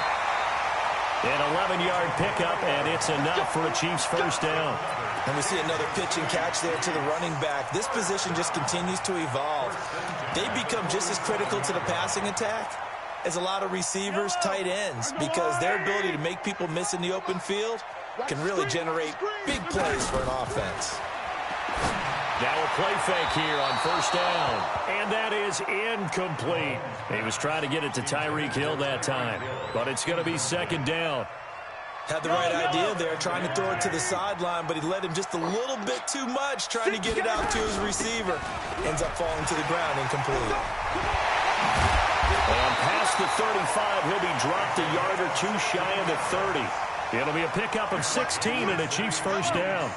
[SPEAKER 2] An 11-yard pickup, and it's enough for a Chiefs first down.
[SPEAKER 3] And we see another pitch and catch there to the running back. This position just continues to evolve. They become just as critical to the passing attack as a lot of receivers, tight ends, because their ability to make people miss in the open field can really generate big plays for an offense.
[SPEAKER 2] Now a play fake here on first down, and that is incomplete. He was trying to get it to Tyreek Hill that time, but it's going to be 2nd down.
[SPEAKER 3] Had the right idea there, trying to throw it to the sideline, but he led him just a little bit too much, trying to get it out to his receiver. Ends up falling to the ground, incomplete.
[SPEAKER 2] And past the 35, he'll be dropped a yard or two shy of the 30. It'll be a pickup of 16 and a Chiefs first down.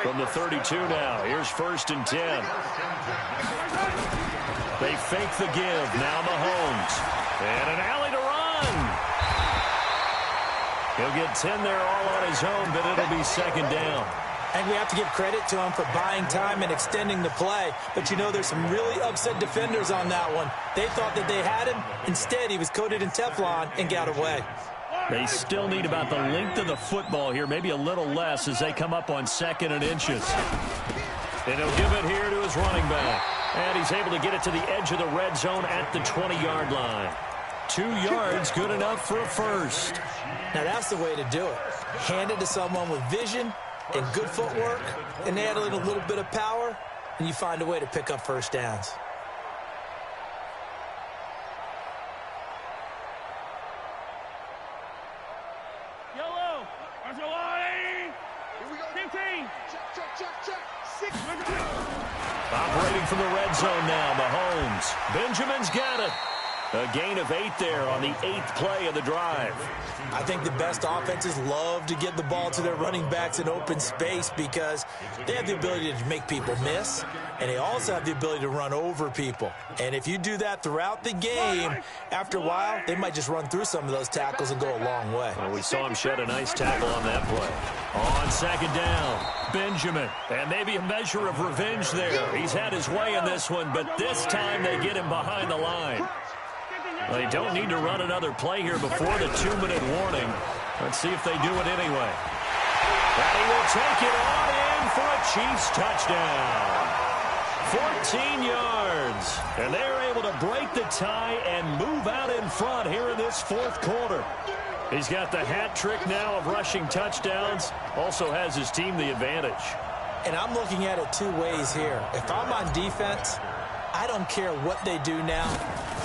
[SPEAKER 2] From the 32 now, here's 1st and 10. They fake the give, now Mahomes. And an alley to run. He'll get 10 there all on his own, but it'll be 2nd down.
[SPEAKER 3] And we have to give credit to him for buying time and extending the play. But, you know, there's some really upset defenders on that one. They thought that they had him. Instead, he was coated in Teflon and got away.
[SPEAKER 2] They still need about the length of the football here, maybe a little less as they come up on 2nd and inches. And he'll give it here to his running back. And he's able to get it to the edge of the red zone at the 20-yard line. 2 yards, good enough for a first.
[SPEAKER 3] Now that's the way to do it. Hand it to someone with vision and good footwork, and add in a little bit of power, and you find a way to pick up first downs.
[SPEAKER 5] Yellow. That's your line. Here we go. 15. Check. 6.
[SPEAKER 2] Operating from the red zone now, Mahomes. Benjamin's got it. A gain of 8 there on the 8th play of the drive.
[SPEAKER 3] I think the best offenses love to get the ball to their running backs in open space because they have the ability to make people miss, and they also have the ability to run over people. And if you do that throughout the game, after a while, they might just run through some of those tackles and go a long way.
[SPEAKER 2] Well, we saw him shed a nice tackle on that play. On 2nd down, Benjamin. And maybe a measure of revenge there. He's had his way in this one, but this time they get him behind the line. They don't need to run another play here before the 2-minute warning. Let's see if they do it anyway. And he will take it on in for a Chiefs touchdown. 14 yards. And they're able to break the tie and move out in front here in this 4th quarter. He's got the hat trick now of rushing touchdowns. Also has his team the advantage.
[SPEAKER 3] And I'm looking at it 2 ways here. If I'm on defense, I don't care what they do now.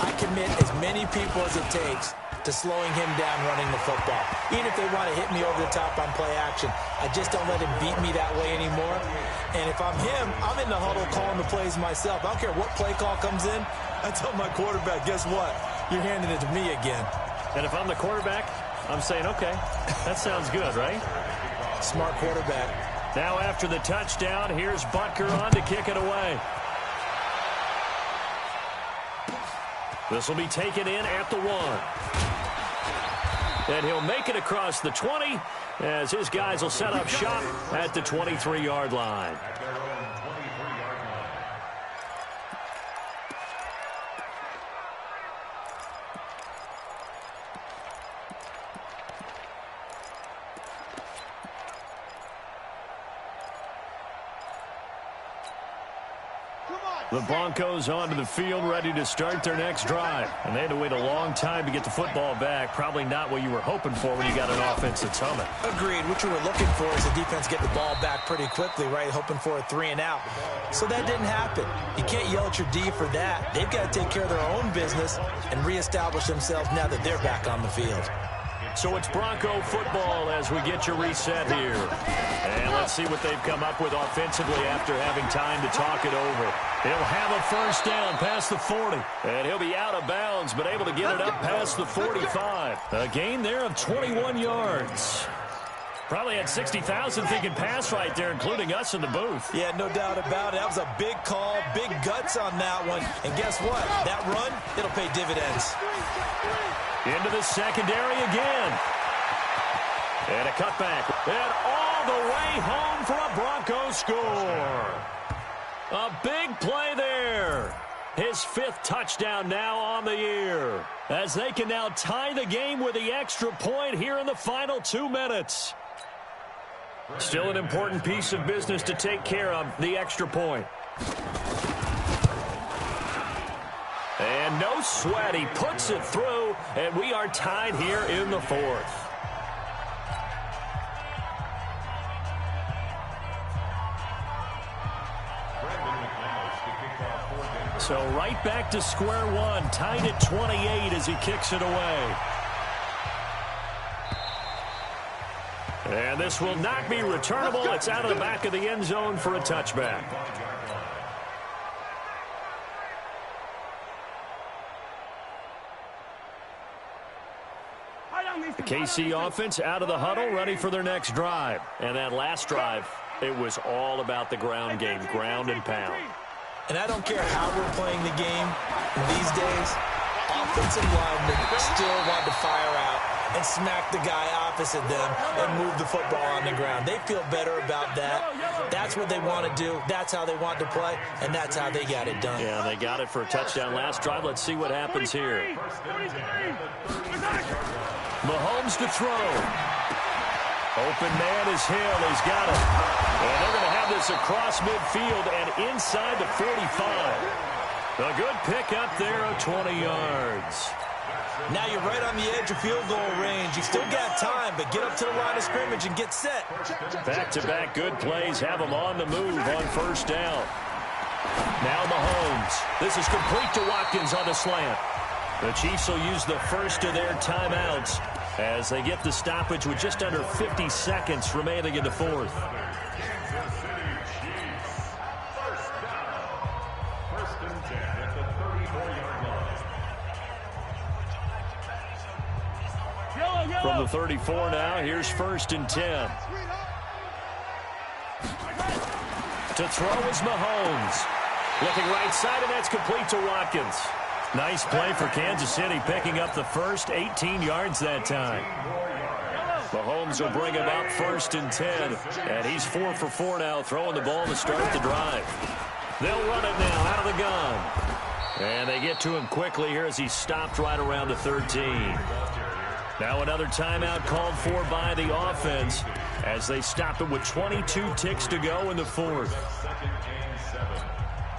[SPEAKER 3] I commit as many people as it takes to slowing him down running the football. Even if they want to hit me over the top on play action, I just don't let him beat me that way anymore. And if I'm him, I'm in the huddle calling the plays myself. I don't care what play call comes in. I tell my quarterback, guess what? You're handing it to me again.
[SPEAKER 2] And if I'm the quarterback, I'm saying, okay, that sounds good, right?
[SPEAKER 3] Smart quarterback.
[SPEAKER 2] Now after the touchdown, here's Butker on to kick it away. This will be taken in at the 1. And he'll make it across the 20 as his guys will set up shop at the 23-yard line. The Broncos onto the field, ready to start their next drive. And they had to wait a long time to get the football back. Probably not what you were hoping for when you got an offense that's humming.
[SPEAKER 3] Agreed. What you were looking for is the defense get the ball back pretty quickly, right? Hoping for a 3 and out. So that didn't happen. You can't yell at your D for that. They've got to take care of their own business and reestablish themselves now that they're back on the field.
[SPEAKER 2] So it's Bronco football as we get you reset here. And let's see what they've come up with offensively after having time to talk it over. He'll have a first down past the 40. And he'll be out of bounds, but able to get it up past the 45. A gain there of 21 yards. Probably had 60,000 thinking pass right there, including us in the booth.
[SPEAKER 3] Yeah, no doubt about it. That was a big call, big guts on that one. And guess what? That run, it'll pay dividends.
[SPEAKER 2] Into the secondary again. And a cutback. And all the way home for a Broncos score. A big play there. His 5th touchdown now on the year. As they can now tie the game with the extra point here in the final 2 minutes. Still an important piece of business to take care of, the extra point. And no sweat, he puts it through, and we are tied here in the 4th. So right back to square one, tied at 28 as he kicks it away. And this will not be returnable. It's out of the back of the end zone for a touchback. The KC offense out of the huddle, ready for their next drive. And that last drive, it was all about the ground game, ground and pound.
[SPEAKER 3] And I don't care how we're playing the game these days, offensive linemen still want to fire out and smack the guy opposite them and move the football on the ground. They feel better about that. That's what they want to do. That's how they want to play, and that's how they got it done.
[SPEAKER 2] Yeah, they got it for a touchdown last drive. Let's see what happens here. Mahomes to throw. Open man is Hill. He's got it. And they're going to have this across midfield and inside the 45. A good pick up there of 20 yards.
[SPEAKER 3] Now you're right on the edge of field goal range. You still got time, but get up to the line of scrimmage and get set.
[SPEAKER 2] Back-to-back good plays have them on the move on first down. Now Mahomes. This is complete to Watkins on the slant. The Chiefs will use the first of their timeouts as they get the stoppage with just under 50 seconds remaining in the 4th. From the 34 now, here's 1st and 10. To throw is Mahomes. Looking right side, and that's complete to Watkins. Nice play for Kansas City, picking up the first 18 yards that time. Mahomes will bring him up 1st and 10, and he's 4 for 4 now, throwing the ball to start the drive. They'll run it now out of the gun. And they get to him quickly here as he's stopped right around the 13. Now another timeout called for by the offense as they stop it with 22 ticks to go in the 4th.
[SPEAKER 4] 2nd and 7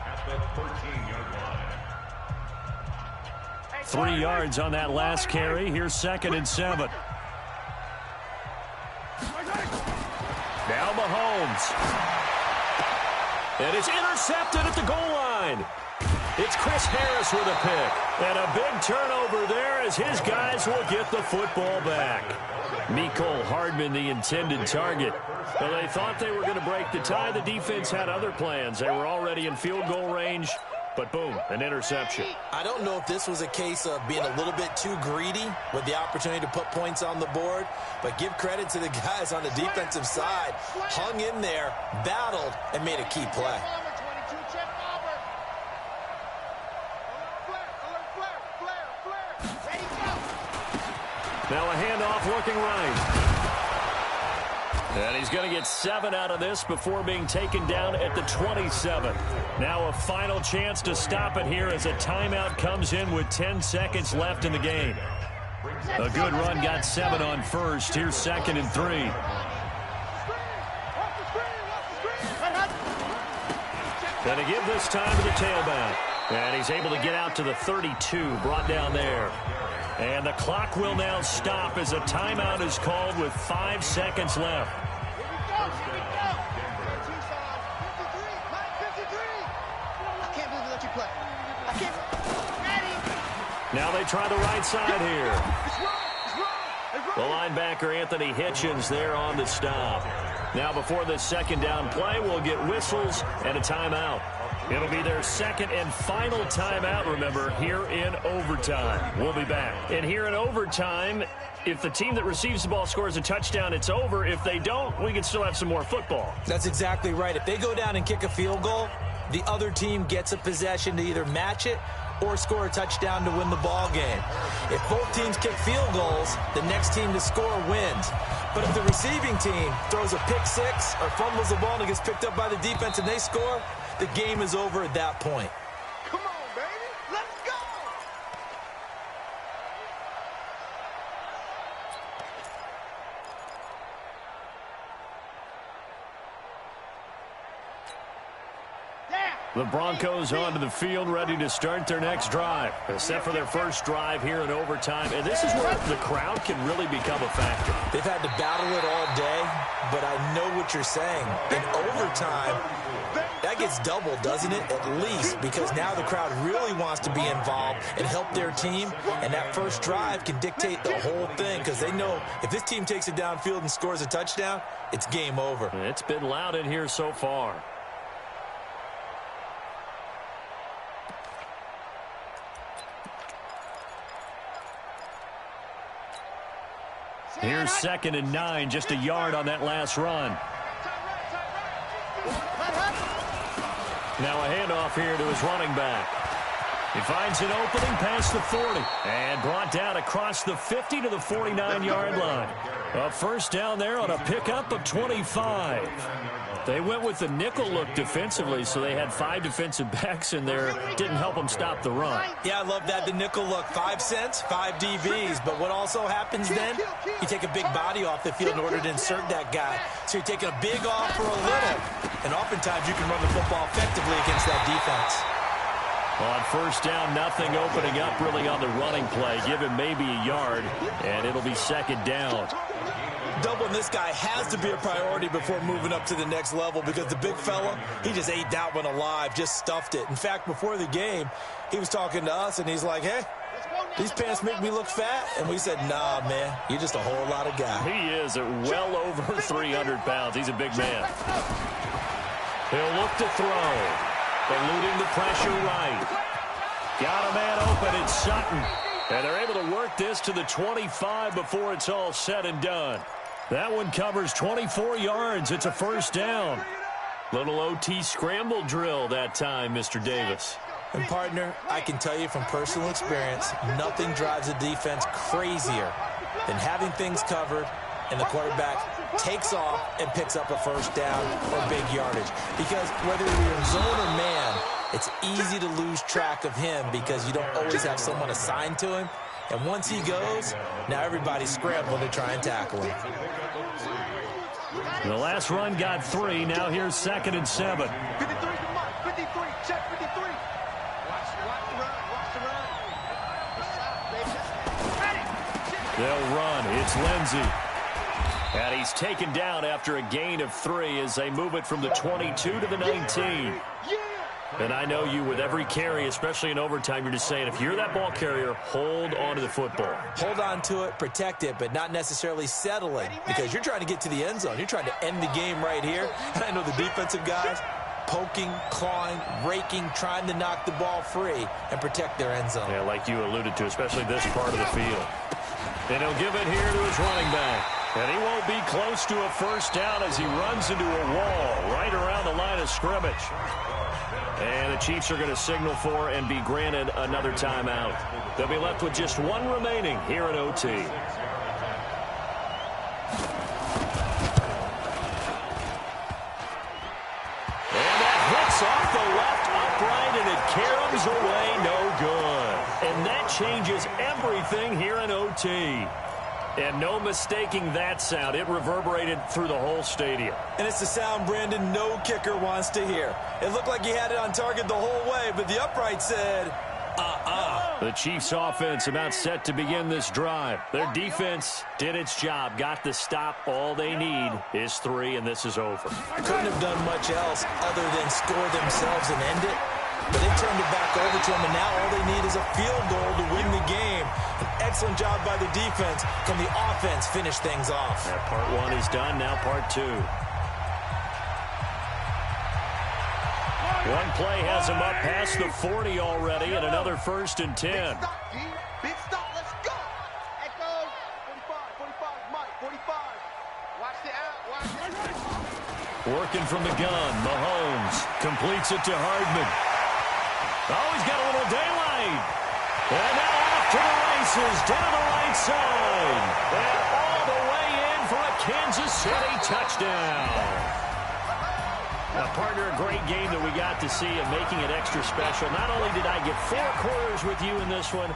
[SPEAKER 4] at the 13-yard line.
[SPEAKER 2] 3 yards on that last carry. Here's 2nd and 7. Now Mahomes. And it's intercepted at the goal line. It's Chris Harris with a pick. And a big turnover there as his guys will get the football back. Mecole Hardman, the intended target. Well, they thought they were going to break the tie. The defense had other plans. They were already in field goal range. But boom, an interception.
[SPEAKER 3] I don't know if this was a case of being a little bit too greedy with the opportunity to put points on the board, but give credit to the guys on the defensive side. Hung in there, battled, and made a key play.
[SPEAKER 2] Now a handoff looking right. And he's going to get 7 out of this before being taken down at the 27. Now a final chance to stop it here as a timeout comes in with 10 seconds left in the game. A good run got 7 on first. Here's 2nd and 3. And to give this time to the tailback. And he's able to get out to the 32, brought down there. And the clock will now stop as a timeout is called with 5 seconds left. Now they try the right side here. The linebacker, Anthony Hitchens, there on the stop. Now, before this second down play, we'll get whistles and a timeout. It'll be their second and final timeout, remember, here in overtime. We'll be back. And here in overtime, if the team that receives the ball scores a touchdown, it's over. If they don't, we can still have some more football.
[SPEAKER 3] That's exactly right. If they go down and kick a field goal, the other team gets a possession to either match it or score a touchdown to win the ball game. If both teams kick field goals, the next team to score wins. But if the receiving team throws a pick six or fumbles the ball and it gets picked up by the defense and they score, the game is over at that point.
[SPEAKER 5] Come on, baby. Let's go.
[SPEAKER 2] The Broncos onto the field, ready to start their next drive. Set for their first drive here in overtime. And this is where the crowd can really become a factor.
[SPEAKER 3] They've had to battle it all day, but I know what you're saying. In overtime, that gets doubled, doesn't it? At least, because now the crowd really wants to be involved and help their team. And that first drive can dictate the whole thing because they know if this team takes it downfield and scores a touchdown, it's game over.
[SPEAKER 2] It's been loud in here so far. Here's 2nd and 9, just a yard on that last run. Now a handoff here to his running back. He finds an opening past the 40 and brought down across the 50 to the 49-yard line. A first down there on a pickup of 25. They went with the nickel look defensively, so they had 5 defensive backs in there. Didn't help them stop the run.
[SPEAKER 3] Yeah, I love that, the nickel look. 5 cents, 5 DBs. But what also happens then, you take a big body off the field in order to insert that guy. So you're taking a big off for a little. And oftentimes you can run the football effectively against that defense.
[SPEAKER 2] On first down, nothing opening up really on the running play. Give him maybe a yard, and it'll be 2nd down.
[SPEAKER 3] Doubling this guy has to be a priority before moving up to the next level because the big fella, he just ate that one alive, just stuffed it. In fact, before the game, he was talking to us, and he's like, hey, these pants make me look fat. And we said, nah, man, you're just a whole lot of guy.
[SPEAKER 2] He is at well over 300 pounds. He's a big man. He'll look to throw. Eluding the pressure right. Got a man open, it's Sutton. And they're able to work this to the 25 before it's all said and done. That one covers 24 yards. It's a first down. Little OT scramble drill that time, Mr. Davis.
[SPEAKER 3] And, partner, I can tell you from personal experience, nothing drives a defense crazier than having things covered and the quarterback takes off and picks up a first down or big yardage. Because whether you're in zone or man, it's easy to lose track of him because you don't always have someone assigned to him. And once he goes, now everybody's scrambling to try and tackle him.
[SPEAKER 2] The last run got 3. Now here's 2nd and 7.
[SPEAKER 5] 53 to Mike. 53. Check 53. Watch the run. Watch the run.
[SPEAKER 2] They'll run. It's Lindsey. And he's taken down after a gain of 3 as they move it from the 22 to the 19. And I know you, with every carry, especially in overtime, you're just saying, if you're that ball carrier, hold on to the football.
[SPEAKER 3] Hold on to it, protect it, but not necessarily settling because you're trying to get to the end zone. You're trying to end the game right here. And I know the defensive guys poking, clawing, raking, trying to knock the ball free and protect their end zone.
[SPEAKER 2] Yeah, like you alluded to, especially this part of the field. And he'll give it here to his running back. And he won't be close to a first down as he runs into a wall right around the line of scrimmage. And the Chiefs are going to signal for and be granted another timeout. They'll be left with just 1 remaining here in OT. And that hits off the left upright, and it caroms away no good. And that changes everything here in OT. And no mistaking that sound. It reverberated through the whole stadium.
[SPEAKER 3] And it's the sound Brandon no kicker wants to hear. It looked like he had it on target the whole way, but the upright said,
[SPEAKER 2] The Chiefs offense about set to begin this drive. Their defense did its job, got the stop. All they need is 3, and this is over.
[SPEAKER 3] Couldn't have done much else other than score themselves and end it. But they turned it back over to them, and now all they need is a field goal to win the game. And Excellent job by the defense. Can the offense finish things off?
[SPEAKER 2] That part one is done. Now part two. One play has him up past the 40 already, and another 1st and 10.
[SPEAKER 5] Big stop, D. Big stop. Let's go. Echo. 45. 45. Mike. 45. Watch the out. Watch it.
[SPEAKER 2] Working from the gun. Mahomes completes it to Hardman. Oh, he's got a little daylight. And now off to the races, down the right side. And all the way in for a Kansas City touchdown. Now, partner, a great game that we got to see and making it extra special. Not only did I get 4 quarters with you in this one,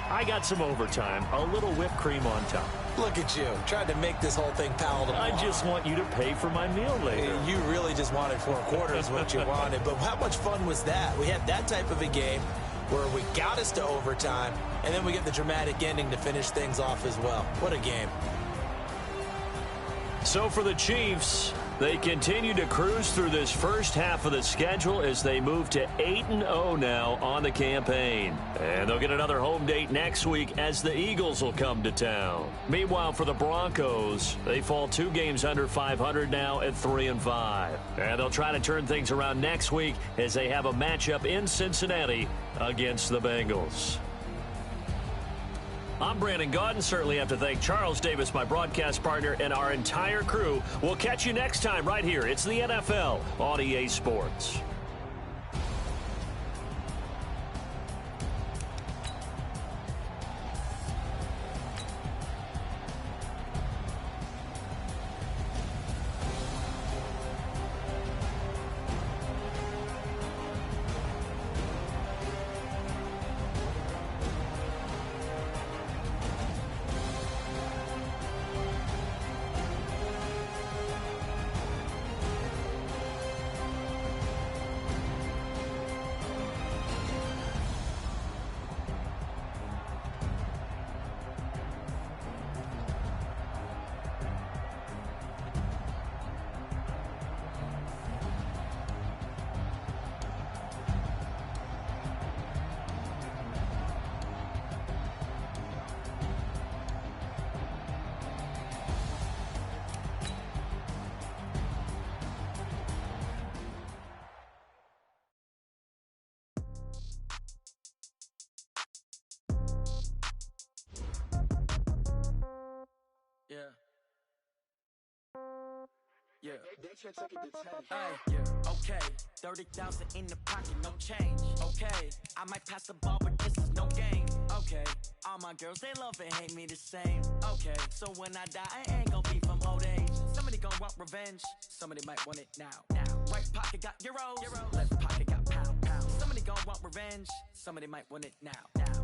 [SPEAKER 2] I got some overtime, a little whipped cream on top.
[SPEAKER 3] Look at you, trying to make this whole thing palatable.
[SPEAKER 2] I just want you to pay for my meal later.
[SPEAKER 3] You really just wanted 4 quarters, what you wanted. But how much fun was that? We had that type of a game where we got us to overtime, and then we get the dramatic ending to finish things off as well. What a game.
[SPEAKER 2] So for the Chiefs, they continue to cruise through this first half of the schedule as they move to 8-0 now on the campaign. And they'll get another home date next week as the Eagles will come to town. Meanwhile, for the Broncos, they fall 2 games under 500 now at 3-5. And they'll try to turn things around next week as they have a matchup in Cincinnati against the Bengals. I'm Brandon Gaudin. Certainly have to thank Charles Davis, my broadcast partner, and our entire crew. We'll catch you next time right here. It's the NFL on EA Sports.
[SPEAKER 6] Yeah. Okay. 30,000 in the pocket, no change. Okay. I might pass the ball, but this is no game. Okay. All my girls, they love and hate me the same. Okay. So when I die, I ain't gonna be from old age. Somebody gonna want revenge. Somebody might want it now. Right pocket got euros. Left pocket got pound. Somebody gonna want revenge. Somebody might want it now.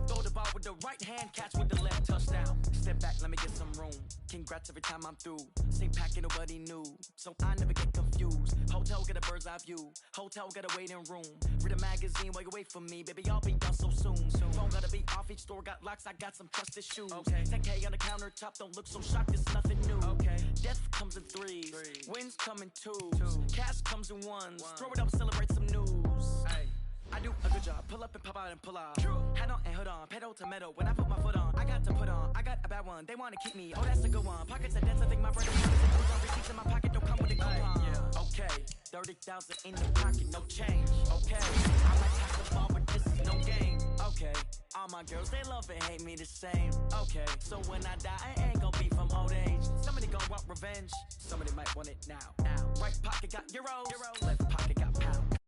[SPEAKER 6] Throw the ball with the right hand, catch with the left, touchdown. Step back, let me get some room. Congrats every time I'm through. Same packet, nobody knew, so I never get confused. Hotel get a bird's eye view. Hotel get a waiting room. Read a magazine while you wait for me, baby. I'll be done so soon. Phone gotta be off. Each store got locks. I got some trusted shoes. Okay. 10K on the countertop. Don't look so shocked. It's nothing new. Okay. Death comes in threes. Wins come in twos. Cash comes in ones. Throw it up, celebrate some news. Ay. I do a good job. Pull up and pop out and pull out. Head on and hood on. Pedal to metal. When I put my foot on, I got to put on. I got a bad one. They want to keep me. Oh, that's a good one. Pockets are dense. I think my brother receipts in my pocket don't come with a coupon. Okay. 30,000 in the pocket. No change. Okay. I might pass the ball, but this is no game. Okay. All my girls, they love and hate me the same. Okay. So when I die, I ain't gonna be from old age. Somebody gonna want revenge. Somebody might want it now. Right pocket got euros. Left pocket got pound.